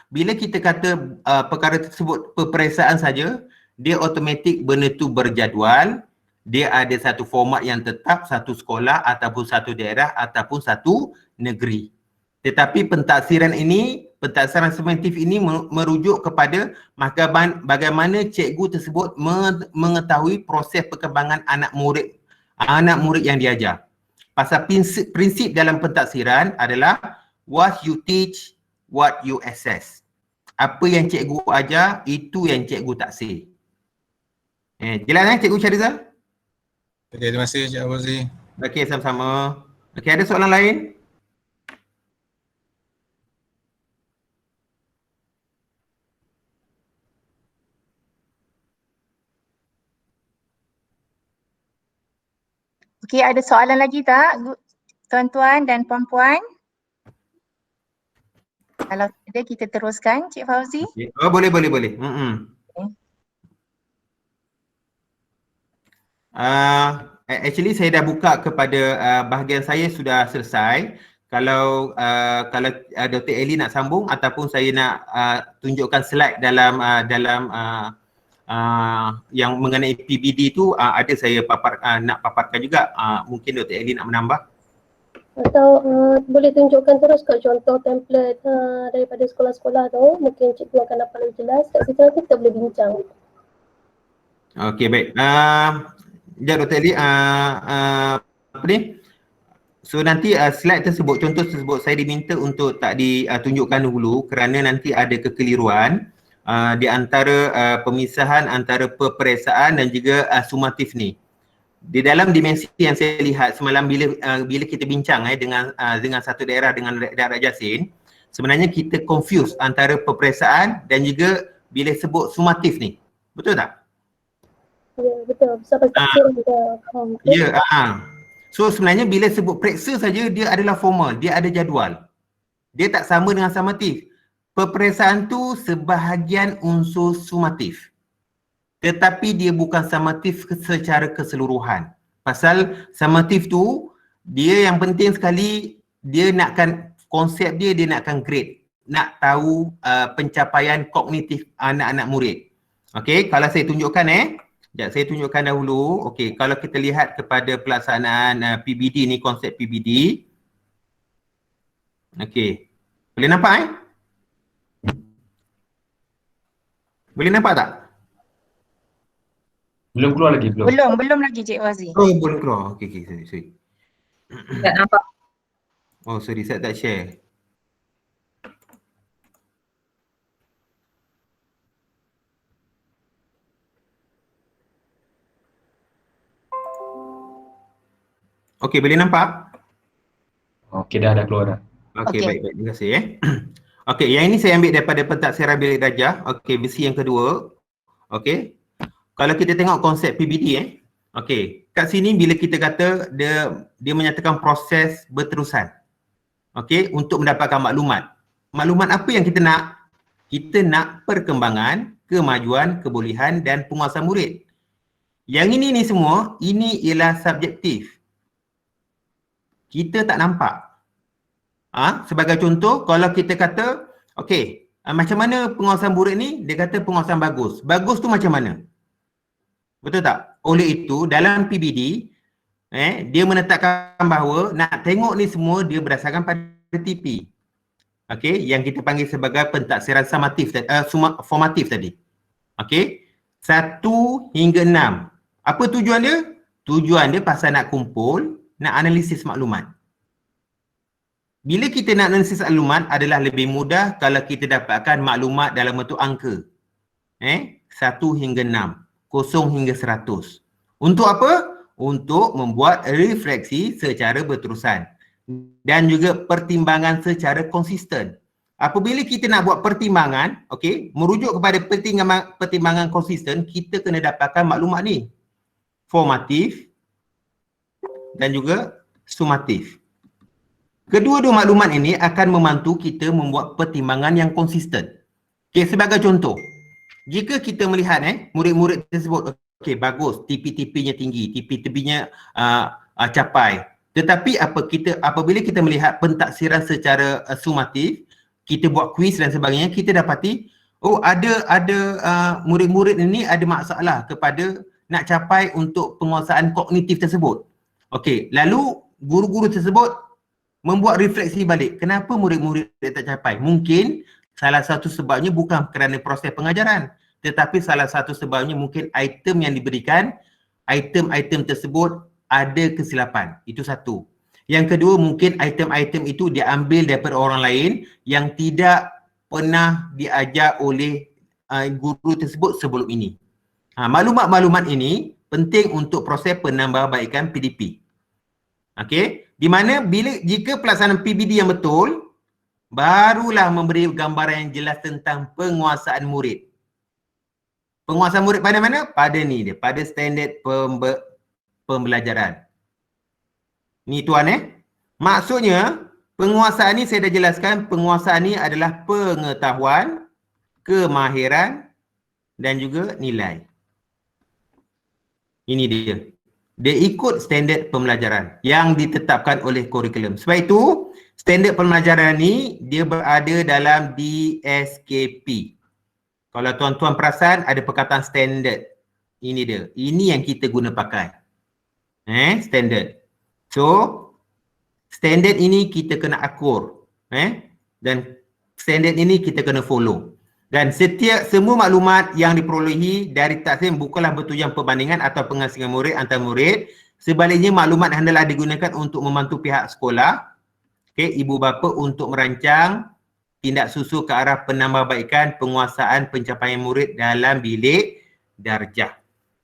bila kita kata perkara tersebut peperiksaan saja, dia automatik benda tu berjadual. Dia ada satu format yang tetap, satu sekolah ataupun satu daerah ataupun satu negeri. Tetapi pentaksiran summatif ini merujuk kepada bagaimana cikgu tersebut mengetahui proses perkembangan anak murid yang diajar. Pasal prinsip dalam pentaksiran adalah what you teach, what you assess. Apa yang cikgu ajar, itu yang cikgu taksir. Jelas Cikgu Syahrizal? Okay, terima kasih Cik Fauzi. Okey, sama-sama. Okey, ada soalan lain? Okey, ada soalan lagi tak tuan-tuan dan puan-puan? Kalau ada kita teruskan Cik Fauzi. Okay. Oh, boleh. Actually saya dah buka kepada bahagian saya sudah selesai. Kalau Dr. Eli nak sambung ataupun saya nak tunjukkan slide dalam yang mengenai PBD tu, ada saya nak paparkan juga. Mungkin Dr. Eli nak menambah. Atau boleh tunjukkan terus kat contoh template daripada sekolah-sekolah tu. Mungkin cikgu akan dapat lebih jelas. Kat situ nanti kita boleh bincang. Okey, baik. Dr. Eli, apa ni? So nanti slide tersebut, contoh tersebut saya diminta untuk tak ditunjukkan dulu kerana nanti ada kekeliruan di antara pemisahan antara peperiksaan dan juga sumatif ni. Di dalam dimensi yang saya lihat semalam bila kita bincang dengan satu daerah dengan daerah Jasin, sebenarnya kita confuse antara peperiksaan dan juga bila sebut sumatif ni. Betul tak? Ya, betul. Sampai taksir juga. Ya, So sebenarnya bila sebut periksa saja dia adalah formal, dia ada jadual. Dia tak sama dengan sumatif. Peperiksaan tu sebahagian unsur sumatif. Tetapi dia bukan sumatif secara keseluruhan. Pasal sumatif tu dia yang penting sekali dia nakkan konsep dia nakkan grade. Nak tahu pencapaian kognitif anak-anak murid. Okey, kalau saya tunjukkan sekejap, saya tunjukkan dahulu. Okey, kalau kita lihat kepada pelaksanaan PBD ni, konsep PBD. Okey. Boleh nampak Boleh nampak tak? Belum keluar lagi, belum. Belum lagi Cik Fauzi. Oh, belum keluar. Okey, sorry. Tak nampak. Oh, sorry, saya tak share. Okey, boleh nampak? Okey, dah keluar dah. Okey, Okey. baik. Terima kasih Okey, yang ini saya ambil daripada pentaksiran bilik darjah. Okey, versi yang kedua. Okey. Kalau kita tengok konsep PBD okey, kat sini bila kita kata dia menyatakan proses berterusan. Okey, untuk mendapatkan maklumat. Maklumat apa yang kita nak? Kita nak perkembangan, kemajuan, kebolehan dan penguasaan murid. Yang ini ni semua, ini ialah subjektif. Kita tak nampak. Sebagai contoh, kalau kita kata, okey, macam mana penguasaan buruk ni? Dia kata penguasaan bagus. Bagus tu macam mana? Betul tak? Oleh itu dalam PBD dia menetapkan bahawa nak tengok ni semua dia berdasarkan pada TP. Okey, yang kita panggil sebagai pentaksiran formatif tadi. Okey. 1 hingga 6. Apa tujuan dia? Tujuan dia pasal nak kumpul, nak analisis maklumat. Bila kita nak analisis maklumat adalah lebih mudah kalau kita dapatkan maklumat dalam bentuk angka. 1 hingga 6, 0 hingga 100. Untuk apa? Untuk membuat refleksi secara berterusan dan juga pertimbangan secara konsisten. Apabila kita nak buat pertimbangan, okey, merujuk kepada pertimbangan konsisten, kita kena dapatkan maklumat ni. Formatif dan juga sumatif. Kedua-dua maklumat ini akan membantu kita membuat pertimbangan yang konsisten. Okey, sebagai contoh, jika kita melihat murid-murid tersebut, okey, bagus, TP-TP-nya tinggi, TP-TP-nya capai. Tetapi apabila kita melihat pentaksiran secara sumatif, kita buat kuis dan sebagainya, kita dapati ada murid-murid ini ada masalah kepada nak capai untuk penguasaan kognitif tersebut. Okey, lalu guru-guru tersebut membuat refleksi balik. Kenapa murid-murid tak capai? Mungkin salah satu sebabnya bukan kerana proses pengajaran, tetapi salah satu sebabnya mungkin item yang diberikan, item-item tersebut ada kesilapan. Itu satu. Yang kedua, mungkin item-item itu diambil daripada orang lain yang tidak pernah diajar oleh guru tersebut sebelum ini. Maklumat-maklumat ini penting untuk proses penambahbaikan PDP. Okey, di mana jika pelaksanaan PBD yang betul, barulah memberi gambaran yang jelas tentang penguasaan murid. Penguasaan murid pada mana? Pada ni dia, pada standard pembelajaran. Ni tuan maksudnya penguasaan ni saya dah jelaskan, penguasaan ni adalah pengetahuan, kemahiran dan juga nilai. Ini dia. Dia ikut standard pembelajaran yang ditetapkan oleh kurikulum. Sebab itu standard pembelajaran ni dia berada dalam DSKP. Kalau tuan-tuan perasan ada perkataan standard. Ini dia. Ini yang kita guna pakai. Standard. So, standard ini kita kena akur. Dan standard ini kita kena follow. Dan semua maklumat yang diperolehi dari taksim bukanlah bertujuan perbandingan atau pengasingan murid antar murid. Sebaliknya maklumat hendaklah digunakan untuk membantu pihak sekolah, ibu bapa untuk merancang tindak susu ke arah penambahbaikan penguasaan pencapaian murid dalam bilik darjah.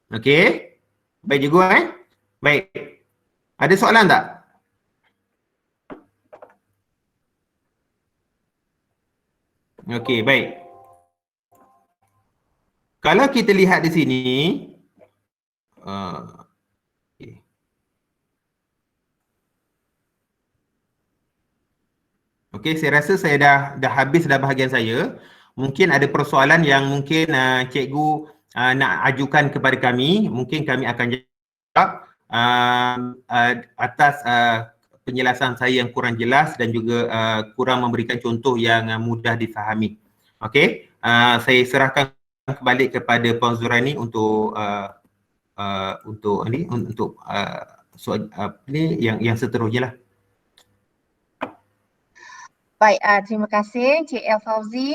Okey? Baik juga Baik. Ada soalan tak? Okey, baik. Kalau kita lihat di sini, okey, saya rasa saya dah habis dah bahagian saya. Mungkin ada persoalan yang mungkin cikgu nak ajukan kepada kami, mungkin kami akan jawab atas penjelasan saya yang kurang jelas dan juga kurang memberikan contoh yang mudah difahami. Okey, saya serahkan kembali kepada Puan Zuraini untuk soal ni yang seterusnya lah. Baik, terima kasih Cik El Fauzi.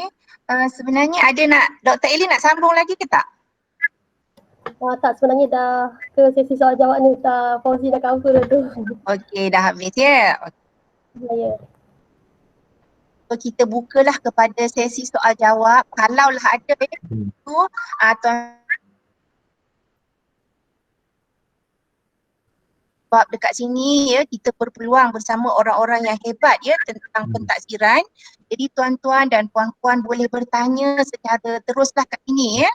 Sebenarnya ada Dr. Eli nak sambung lagi ke tak? Tak, sebenarnya dah ke sesi soal jawab ni, Fauzi dah cover dah tu. Okey, dah habis ya? Ya. So, kita bukalah kepada sesi soal jawab. Kalaulah ada itu, tuan sebab dekat sini ya kita berpeluang bersama orang-orang yang hebat ya tentang pentaksiran. Jadi tuan-tuan dan puan-puan boleh bertanya secara teruslah kat sini ya.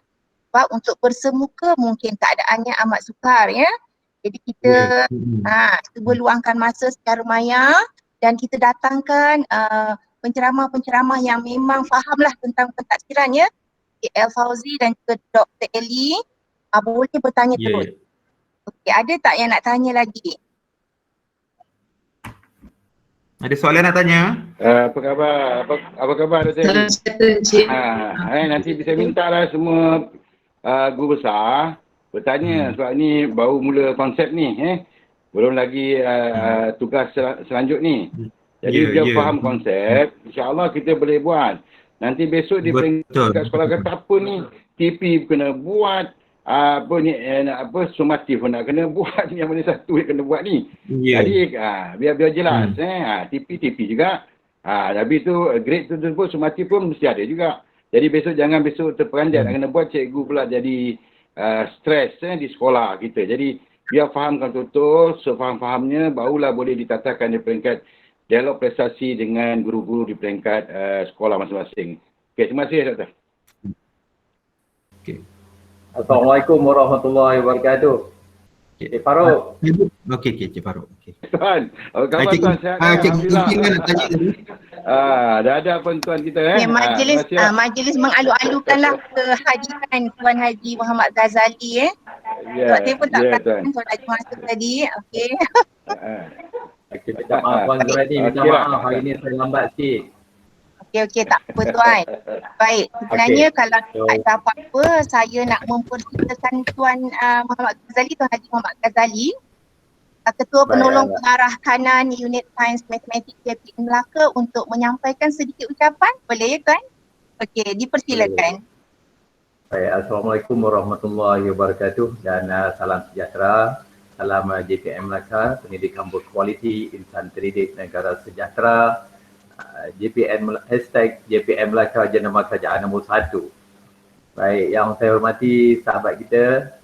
Sebab untuk bersemuka mungkin keadaannya amat sukar ya. Jadi kita cuba luangkan masa secara maya dan kita datangkan penceramah-penceramah yang memang fahamlah tentang pentaksiran ya. El Fauzi dan juga Dr. Eli. Boleh bertanya terus. Okey, ada tak yang nak tanya lagi? Ada soalan nak tanya? Apa khabar? Apa khabar Dr. Salam Ali? sejahtera Encik. Nanti bisa mintalah semua guru besar bertanya sebab ni baru mula konsep ni belum lagi tugas selanjut ni. Jadi dia faham konsep, insya-Allah kita boleh buat. Nanti besok di peringkat sekolah kata apa ni, TP kena buat, sumatif pun nak kena buat, yang mana satu yang kena buat ni. Jadi biar jelas TP juga. Habis tu grade tu tersebut sumatif pun mesti ada juga. Jadi jangan terperanjat nak kena buat, cikgu pula jadi stres di sekolah kita. Jadi biar fahamkan betul, sefaham-fahamnya barulah boleh ditatakan di peringkat dialog prestasi dengan guru-guru di peringkat sekolah masing-masing. Okey, terima kasih Doktor. Okey. Assalamualaikum warahmatullahi wabarakatuh. Cik Farouk. Okey, Cik Farouk. Tuan, apa khabar Tuan? Sihat? Alhamdulillah. Dah ada pun Tuan kita Majlis mengalu-alukanlah kehadiran Tuan Haji Muhammad Ghazali Sebab saya pun tak perasan Tuan Haji masuk tadi. Okey. Minta maaf Puan Zuraidi, minta maaf hari ni saya lambat sikit. Okey, tak apa Tuan. Baik, sebenarnya kalau tak ada apa-apa, saya nak mempersilakan Tuan Muhammad Ghazali, Tuan Haji Muhammad Ghazali, Ketua Penolong Pengarah Kanan Unit Sains Matematik JPN Melaka untuk menyampaikan sedikit ucapan. Boleh ya Tuan? Okey, dipersilakan. Baik, Assalamualaikum warahmatullahi wabarakatuh dan salam sejahtera. Salam JPM Melaka, pendidikan berkualiti, insan terdidik negara sejahtera. #JPM Melaka jenama kerajaan nombor 1. Baik, yang saya hormati sahabat kita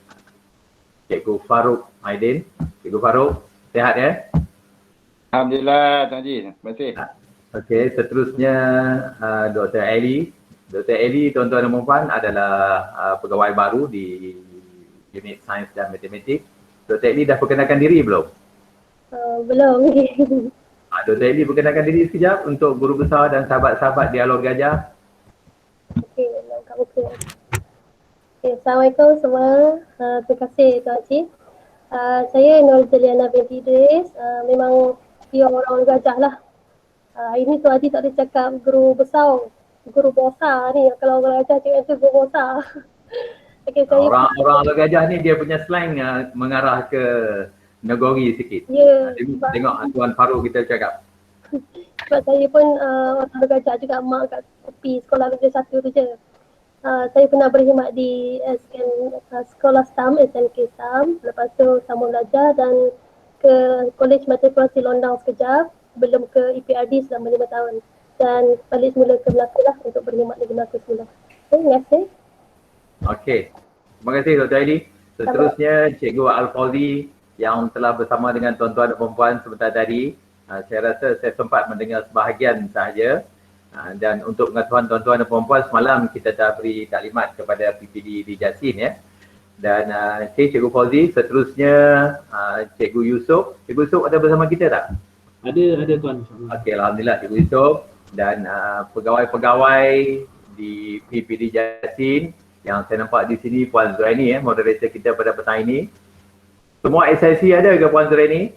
Cikgu Farouk Aidin. Cikgu Farouk, sihat ya? Alhamdulillah Tuan Haji, terima kasih. Okey, seterusnya Dr. Ali. Dr. Ali, tuan-tuan dan puan adalah pegawai baru di Unit Sains dan Matematik. Dr. Ali dah perkenalkan diri belum? Belum. Dr. Ali perkenalkan diri sekejap untuk guru besar dan sahabat-sahabat Dialog Gajah. Okey, nampak okey. Okay, Assalamualaikum semua. Terima kasih Tuan Haji. Saya Nur Zeliana binti Idris. Memang dia orang gajah lah. Hari ni Tuan Haji tak ada cakap guru besar. Guru besar ni. Kalau orang gajah cakap tu guru besar. Okay, orang gajah ni dia punya slang mengarah ke negori sikit. Ya. Tengok Tuan Farouk kita cakap. Sebab saya pun orang gajah juga, mak kat tepi sekolah negeri 1 tu je. Saya pernah berkhidmat di sekolah STAM, SMK STAM. Lepas tu sambung belajar dan ke Kolej Matrikulasi London sekejap. Belum ke EPRD selama 5 tahun. Dan balik semula ke Melaka lah untuk berkhidmat di Melaka semula. Terima kasih. Okey, terima kasih Dr. Ali. Seterusnya Cikgu Al-Fauzi yang telah bersama dengan tuan-tuan dan puan-puan sebentar tadi. Saya rasa saya sempat mendengar sebahagian sahaja. Dan untuk pengetahuan tuan-tuan dan puan-puan, semalam kita dah beri taklimat kepada PPD di Jasin ya. Dan Cikgu Fauzi, seterusnya Cikgu Yusof. Cikgu Yusof ada bersama kita tak? Ada Tuan. Okey, Alhamdulillah Cikgu Yusof dan pegawai-pegawai di PPD Jasin yang saya nampak di sini Puan Zuraini moderator kita pada petang ini. Semua SIC ada ke Puan Zuraini?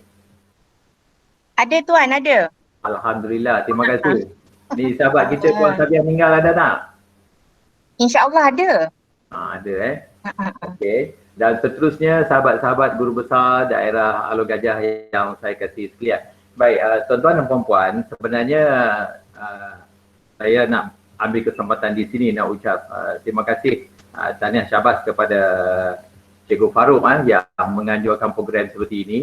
Ada Tuan, ada. Alhamdulillah, terima kasih. Ni sahabat kita Puan Sabiah meninggal ada tak? InsyaAllah ada. Ada Okey. Dan seterusnya sahabat-sahabat guru besar daerah Alor Gajah yang saya kasih sekalian. Baik, tuan-tuan dan puan-puan, sebenarnya saya nak ambil kesempatan di sini nak ucap terima kasih tahniah syabas kepada Cikgu Farouk yang menganjurkan program seperti ini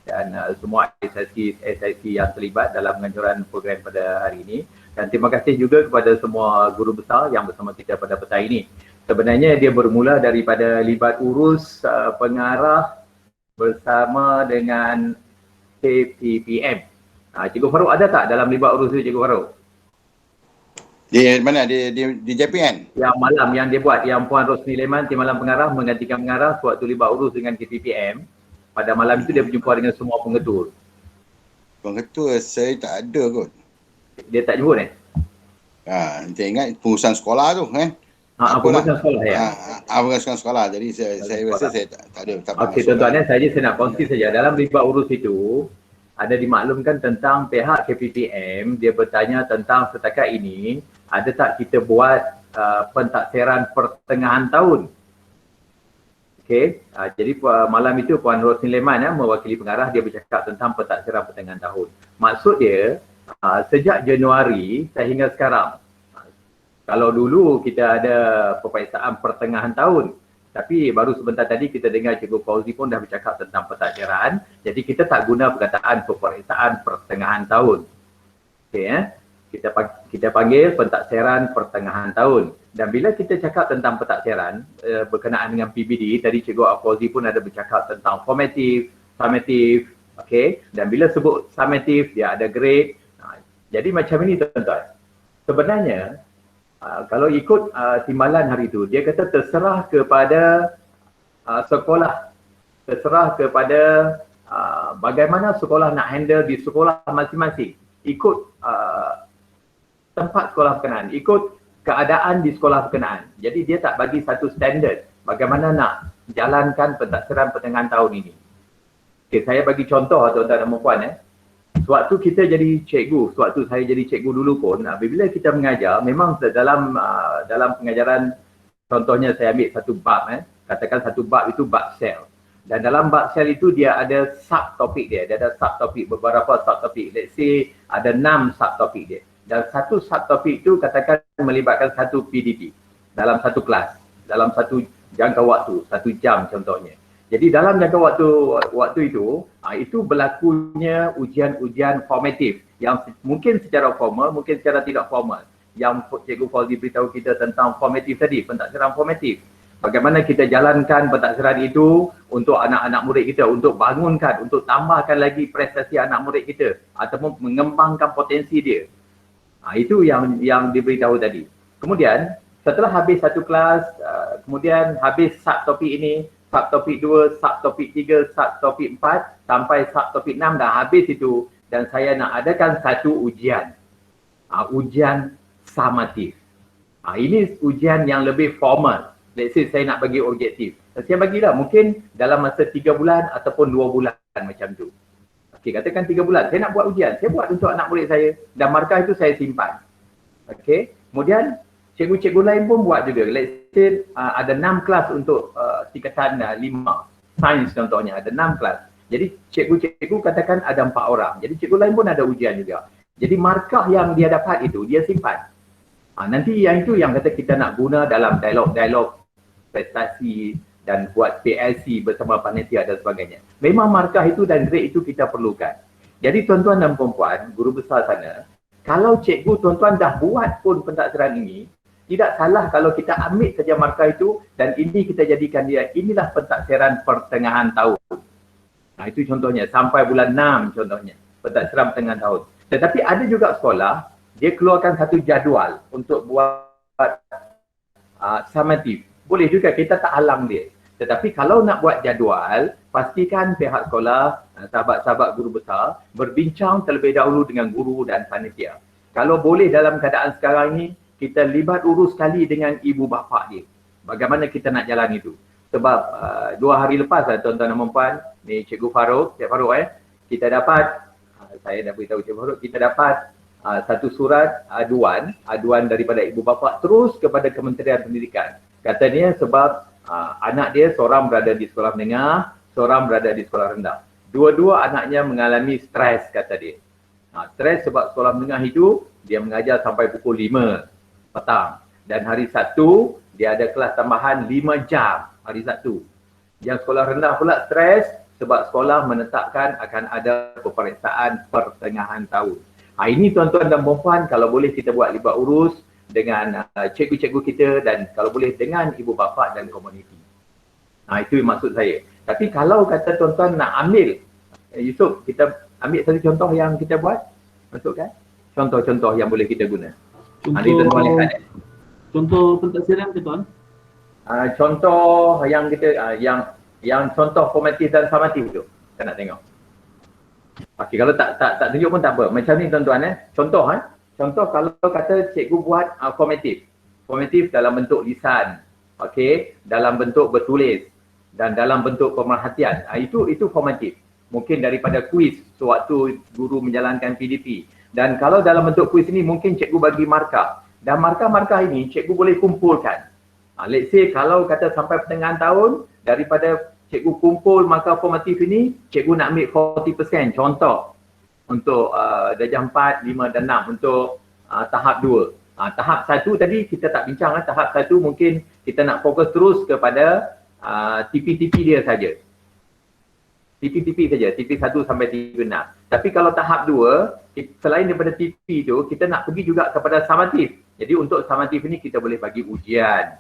dan semua SIC yang terlibat dalam penganjuran program pada hari ini. Dan terima kasih juga kepada semua guru besar yang bersama kita pada petang ini. Sebenarnya dia bermula daripada libat urus pengarah bersama dengan KPPM. Cikgu Farouk ada tak dalam libat urus itu Cikgu Farouk? Di mana? Di JPN? Yang malam yang dia buat, yang Puan Rosni Leman, tim malam pengarah menggantikan pengarah sewaktu libat urus dengan KPPM. Pada malam itu dia berjumpa dengan semua pengetua. Pengetua saya tak ada kot. Dia tak jemput Saya ingat pengurusan sekolah tu pengurusan sekolah pengurusan sekolah. Jadi saya rasa saya tak ada. Okey tuan-tuan, saya nak kongsi saja. Dalam libat urus itu ada dimaklumkan tentang pihak KPPM, dia bertanya tentang setakat ini ada tak kita buat pentaksiran pertengahan tahun. Okey, jadi malam itu Puan Rosin Leman mewakili pengarah, dia bercakap tentang pentaksiran pertengahan tahun. Maksud dia sejak Januari sehingga sekarang. Kalau dulu kita ada peperiksaan pertengahan tahun, tapi baru sebentar tadi kita dengar Cikgu Fauzi pun dah bercakap tentang pentaksiran, jadi kita tak guna perkataan peperiksaan pertengahan tahun. Okey, kita panggil pentaksiran pertengahan tahun. Dan bila kita cakap tentang pentaksiran berkenaan dengan PBD, tadi Cikgu Fauzi pun ada bercakap tentang formative, summative, okey. Dan bila sebut summative, dia ada grade. Jadi macam ini tuan-tuan. Sebenarnya kalau ikut timbalan hari itu, dia kata terserah kepada sekolah, terserah kepada bagaimana sekolah nak handle di sekolah masing-masing, ikut tempat sekolah berkenaan, ikut keadaan di sekolah berkenaan. Jadi dia tak bagi satu standard bagaimana nak jalankan pentaksiran pertengahan tahun ini. Okay, saya bagi contoh tuan-tuan dan puan. Sewaktu kita jadi cikgu, sewaktu saya jadi cikgu dulu pun, bila kita mengajar, memang dalam pengajaran, contohnya saya ambil satu bab, katakan satu bab itu bab sel. Dan dalam bab sel itu dia ada subtopik dia ada subtopik, beberapa subtopik. Let's say ada 6 subtopik dia. Dan satu subtopik itu katakan melibatkan satu PDP dalam satu kelas, dalam satu jangka waktu, 1 jam contohnya. Jadi dalam jangka waktu itu berlakunya ujian-ujian formatif yang mungkin secara formal, mungkin secara tidak formal. Yang Cikgu Fauzi beritahu kita tentang formatif tadi, pentaksiran formatif. Bagaimana kita jalankan pentaksiran itu untuk anak-anak murid kita, untuk bangunkan, untuk tambahkan lagi prestasi anak murid kita ataupun mengembangkan potensi dia. Itu yang diberitahu tadi. Kemudian setelah habis satu kelas, kemudian habis subtopik ini, subtopik 2, subtopik 3, subtopik 4 sampai subtopik 6 dah habis itu, dan saya nak adakan satu ujian. Ujian summatif. Ini ujian yang lebih formal. Let's say saya nak bagi objektif. Saya bagilah mungkin dalam masa 3 bulan ataupun 2 bulan macam tu. Okey, katakan 3 bulan. Saya nak buat ujian. Saya buat untuk anak murid saya dan markah itu saya simpan. Okey. Kemudian cikgu-cikgu lain pun buat juga. Let's say ada 6 kelas untuk tingkatan 5. Sains contohnya ada 6 kelas. Jadi cikgu-cikgu katakan ada 4 orang. Jadi cikgu lain pun ada ujian juga. Jadi markah yang dia dapat itu dia simpan. Nanti yang itu yang kata kita nak guna dalam dialog-dialog prestasi dan buat PLC bersama panitia dan sebagainya. Memang markah itu dan grade itu kita perlukan. Jadi tuan-tuan dan puan-puan, guru besar sana, kalau cikgu tuan-tuan dah buat pun pentaksiran ini, tidak salah kalau kita ambil saja markah itu dan ini kita jadikan dia, inilah pentaksiran pertengahan tahun. Itu contohnya, sampai bulan 6 contohnya, pentaksiran pertengahan tahun. Tetapi ada juga sekolah, dia keluarkan satu jadual untuk buat summative. Boleh juga, kita tak halang dia. Tetapi kalau nak buat jadual, pastikan pihak sekolah, sahabat-sahabat guru besar, berbincang terlebih dahulu dengan guru dan panitia. Kalau boleh dalam keadaan sekarang ni, kita libat urus sekali dengan ibu bapa dia. Bagaimana kita nak jalan itu. Sebab 2 hari lepas tuan-tuan dan puan, ni Cikgu Farouk, Cik Farouk kita dapat, saya dah beritahu Cik Farouk, kita dapat satu surat aduan daripada ibu bapa terus kepada Kementerian Pendidikan. Katanya sebab anak dia seorang berada di sekolah menengah, seorang berada di sekolah rendah. Dua-dua anaknya mengalami stres kata dia. Stres sebab sekolah menengah itu dia mengajar sampai pukul 5 petang. Dan hari Sabtu dia ada kelas tambahan 5 jam hari Sabtu. Yang sekolah rendah pula stres sebab sekolah menetapkan akan ada peperiksaan pertengahan tahun. Ini tuan-tuan dan puan-puan, kalau boleh kita buat libat urus dengan cikgu-cikgu kita dan kalau boleh dengan ibu bapa dan komuniti. Itu maksud saya. Tapi kalau kata tuan-tuan nak ambil, Yusuf, kita ambil satu contoh yang kita buat, masukkan contoh-contoh yang boleh kita guna. Contoh pentaksiran ke tuan? Contoh yang kita, yang contoh formatif dan summatif tu, kita nak tengok. Okey, kalau tak tunjuk pun tak apa. Macam ni tuan-tuan Contoh Contoh kalau kata cikgu buat formatif. Formatif dalam bentuk lisan. Okey, dalam bentuk bertulis dan dalam bentuk pemerhatian. Itu formatif. mungkin daripada kuis sewaktu guru menjalankan PDP. Dan kalau dalam bentuk kuis ini mungkin cikgu bagi markah. Dan markah-markah ini cikgu boleh kumpulkan. Let's say kalau kata sampai pertengahan tahun, daripada cikgu kumpul markah formatif ini, cikgu nak ambil 40%. Contoh, untuk darjah 4, 5 dan 6 untuk tahap 2. Tahap 1 tadi kita tak bincang. Tahap 1 mungkin kita nak fokus terus kepada TP-TP dia saja. TP-TP saja, TP 1 sampai TP 6. Tapi kalau tahap 2, selain daripada TP tu, kita nak pergi juga kepada summative. Jadi untuk summative ini kita boleh bagi ujian.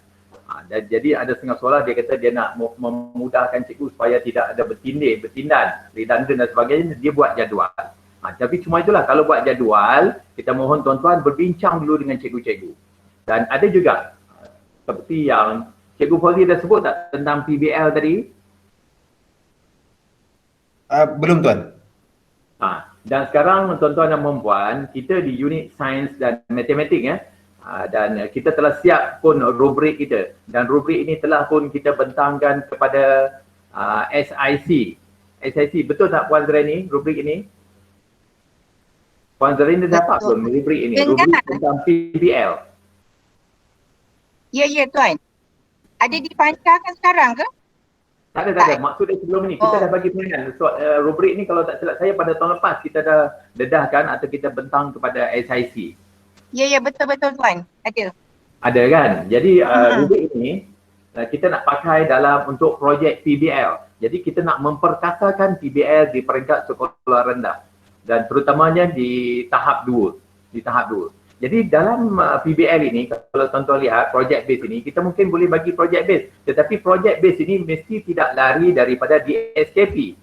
Dan jadi ada setengah sekolah dia kata dia nak memudahkan cikgu supaya tidak ada bertindan, redundant dan sebagainya, dia buat jadual. Tapi cuma itulah, kalau buat jadual, kita mohon tuan-tuan berbincang dulu dengan cikgu-cikgu. Dan ada juga seperti yang Cikgu Fauzi dah sebut tak tentang PBL tadi? Belum tuan. Dan sekarang tuan-tuan dan puan-puan, kita di unit sains dan matematik dan kita telah siap pun rubrik kita, dan rubrik ini telah pun kita bentangkan kepada SIC. Betul tak Puan Zerani rubrik ini? Puan Zerani dah dapat belum rubrik ini? Rubrik tentang PBL. Ya tuan. Ada dipancarkan sekarang ke? Tak ada. Maksud dia sebelum ni kita dah bagi pilihan. Rubrik ni kalau tak silap saya pada tahun lepas kita dah dedahkan atau kita bentang kepada SIC. Ya betul tuan. Ada kan? Jadi rubrik ini kita nak pakai dalam untuk projek PBL. Jadi kita nak memperkasakan PBL di peringkat sekolah rendah dan terutamanya di tahap 2. Jadi dalam PBL ini, kalau tuan-tuan lihat project base ini, kita mungkin boleh bagi project base. Tetapi project base ini mesti tidak lari daripada DSKP.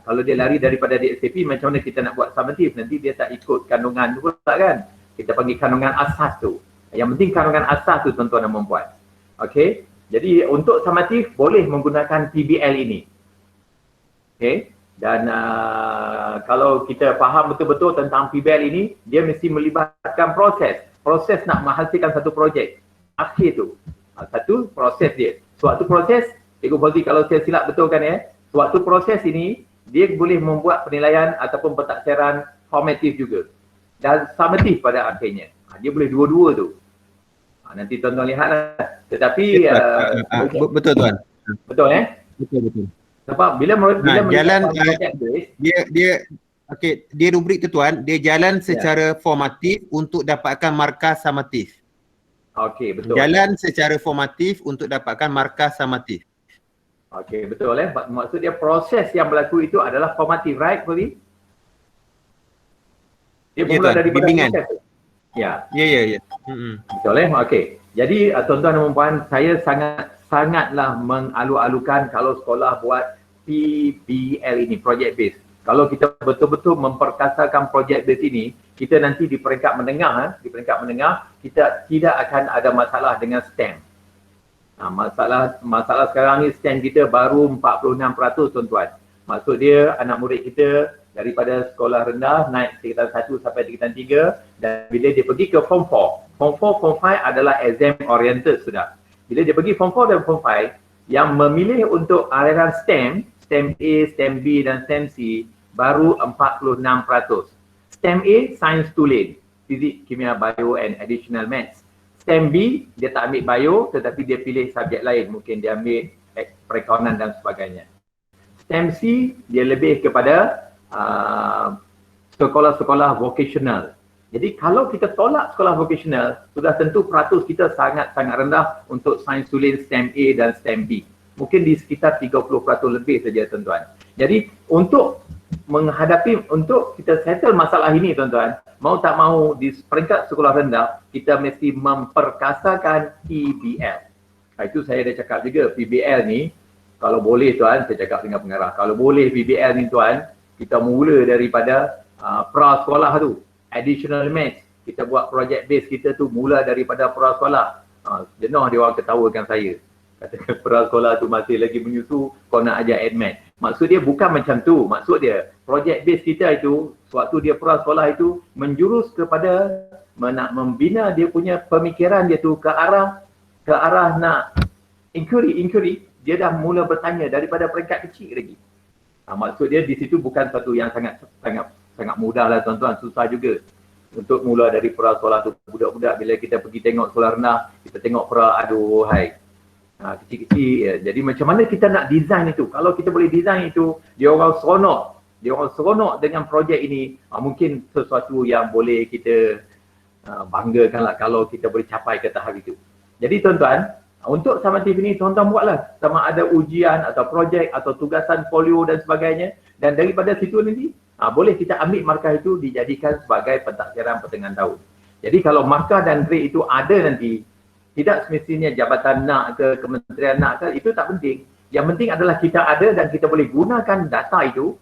Kalau dia lari daripada DSKP, macam mana kita nak buat summative? Nanti dia tak ikut kandungan tu pula kan. Kita panggil kandungan asas tu. Yang penting kandungan asas tu tuan-tuan dan puan-puan. Okey. Jadi untuk summative boleh menggunakan PBL ini. Okey. Dan kalau kita faham betul-betul tentang PBL ini, dia mesti melibatkan proses nak menghasilkan satu projek akhir tu. Satu proses dia. Suatu proses, Cikgu Fauzi kalau saya silap betul kan suatu proses ini dia boleh membuat penilaian ataupun pentaksiran formatif juga dan summative pada akhirnya. Dia boleh dua-dua tu. Nanti tuan-tuan lihatlah. Tetapi betul tuan. Betul Betul. Sebab bila jalan dia rubrik tu tuan, dia jalan secara formatif untuk dapatkan markah summative. Okey, betul. Jalan secara formatif untuk dapatkan markah summative. Okey, betul maksud dia proses yang berlaku itu adalah formatif, right Fauzi? Dia bermula daripada bimbingan. Proses. Ya. Betul okey. Jadi tuan-tuan dan puan, saya sangatlah mengalu-alukan kalau sekolah buat PBL ini, project base. Kalau kita betul-betul memperkasakan project base ini, kita nanti di peringkat menengah, kita tidak akan ada masalah dengan STEM. Masalah sekarang ni STEM kita baru 46% tuan-tuan. Maksud dia anak murid kita daripada sekolah rendah naik tingkatan 1 sampai tingkatan 3 dan bila dia pergi ke form 4, form 4, form 5 adalah exam oriented sudah. Bila dia pergi form 4 dan form 5 yang memilih untuk aliran STEM A, STEM B dan STEM C baru 46%. STEM A, Science Tulen, Fizik, Kimia, Bio and Additional Maths. STEM B, dia tak ambil Bio tetapi dia pilih subjek lain, mungkin dia ambil perekonomian dan sebagainya. STEM C, dia lebih kepada sekolah-sekolah vocational. Jadi kalau kita tolak sekolah vocational, sudah tentu peratus kita sangat-sangat rendah untuk Science Tulen, STEM A dan STEM B. Mungkin di sekitar 30% lebih saja tuan-tuan. Jadi untuk untuk kita settle masalah ini tuan-tuan, mau tak mau di peringkat sekolah rendah, kita mesti memperkasakan PBL. Itu saya dah cakap juga, PBL ni kalau boleh tuan, saya cakap dengan pengarah, kalau boleh PBL ni tuan, kita mula daripada pra-sekolah tu, additional maths. Kita buat project base kita tu mula daripada pra-sekolah. Jenuh dia orang ketawakan saya. Katakan pra-sekolah tu masih lagi menyusu, kau nak ajar admat. Maksud dia bukan macam tu. Maksud dia project base kita itu, sewaktu dia pra-sekolah itu menjurus kepada nak membina dia punya pemikiran dia tu ke arah nak inquiry. Dia dah mula bertanya daripada peringkat kecil lagi. Maksud dia di situ bukan satu yang sangat mudah lah tuan-tuan, susah juga. Untuk mula dari pera solar tu, budak-budak bila kita pergi tengok solar rendah, kita tengok pera, aduh hai. Kecil-kecil ya. Jadi macam mana kita nak design itu? Kalau kita boleh design itu, dia orang seronok dengan projek ini. Mungkin sesuatu yang boleh kita banggakan lah kalau kita boleh capai ke tahap itu. Jadi tuan-tuan, untuk summative ini tuan-tuan buatlah sama ada ujian atau projek atau tugasan folio dan sebagainya, dan daripada situ nanti boleh kita ambil markah itu dijadikan sebagai pentaksiran pertengahan tahun. Jadi kalau markah dan grade itu ada nanti, tidak semestinya jabatan nak ke, kementerian nak ke, itu tak penting. Yang penting adalah kita ada dan kita boleh gunakan data itu,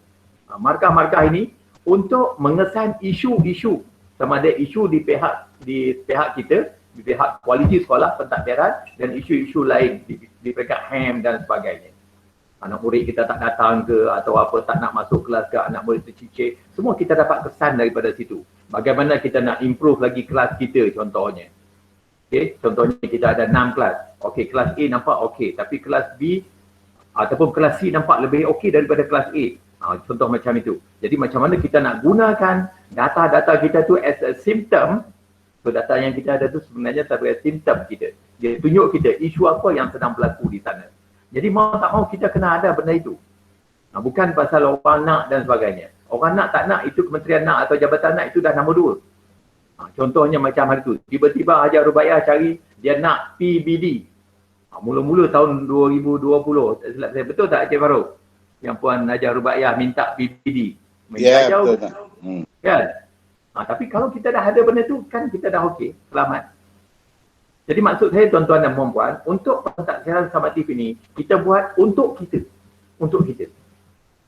markah-markah ini untuk mengesan isu-isu, sama ada isu di pihak kita, di pihak kualiti sekolah, pentadbiran, dan isu-isu lain di pihak HAM dan sebagainya. Anak murid kita tak datang ke atau apa, tak nak masuk kelas ke, anak murid tercicir, semua kita dapat kesan daripada situ. Bagaimana kita nak improve lagi kelas kita contohnya. Okay, contohnya kita ada 6 kelas. Okey, kelas A nampak okey, tapi kelas B ataupun kelas C nampak lebih okey daripada kelas A. Contoh macam itu. Jadi macam mana kita nak gunakan data-data kita tu as a symptom. So data yang kita ada tu sebenarnya sebagai simptom kita. Dia tunjuk kita isu apa yang sedang berlaku di sana. Jadi mau tak mau kita kena ada benda itu. Bukan pasal orang nak dan sebagainya. Orang nak tak nak itu kementerian nak atau jabatan nak itu dah nombor 2. Contohnya macam hari tu. Tiba-tiba Haji Rubaiyah cari dia nak PBD. Mula-mula tahun 2020. Silap saya, betul tak Encik Farouk? Yang Puan Haji Rubaiyah minta PBD. Ya, betul. Kan? Tapi kalau kita dah ada benda tu kan kita dah okey, selamat. Jadi maksud saya tuan-tuan dan puan-puan, untuk pentaksiran summative ini, kita buat untuk kita. Untuk kita.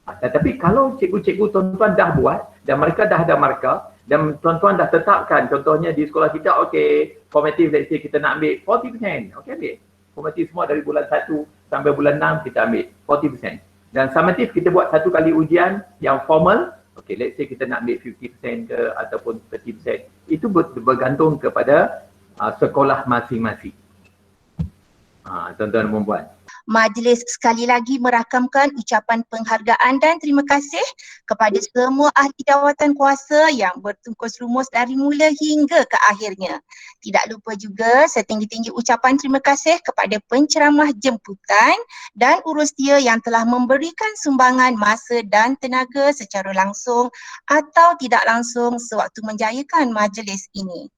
Tetapi kalau cikgu-cikgu tuan-tuan dah buat dan mereka dah ada markah dan tuan-tuan dah tetapkan, contohnya di sekolah kita, okey, formative let's say kita nak ambil 40%. Okey, ambil. Formative semua dari bulan 1 sampai bulan 6 kita ambil 40%. Dan summative kita buat satu kali ujian yang formal. Okey, let's say kita nak ambil 50% ke ataupun 30%. Itu bergantung kepada sekolah masing-masing. Tuan-tuan dan puan-puan. Majlis sekali lagi merakamkan ucapan penghargaan dan terima kasih kepada semua ahli jawatan kuasa yang bertungkus lumus dari mula hingga ke akhirnya. Tidak lupa juga setinggi-tinggi ucapan terima kasih kepada penceramah jemputan dan urusdia yang telah memberikan sumbangan masa dan tenaga secara langsung atau tidak langsung sewaktu menjayakan majlis ini.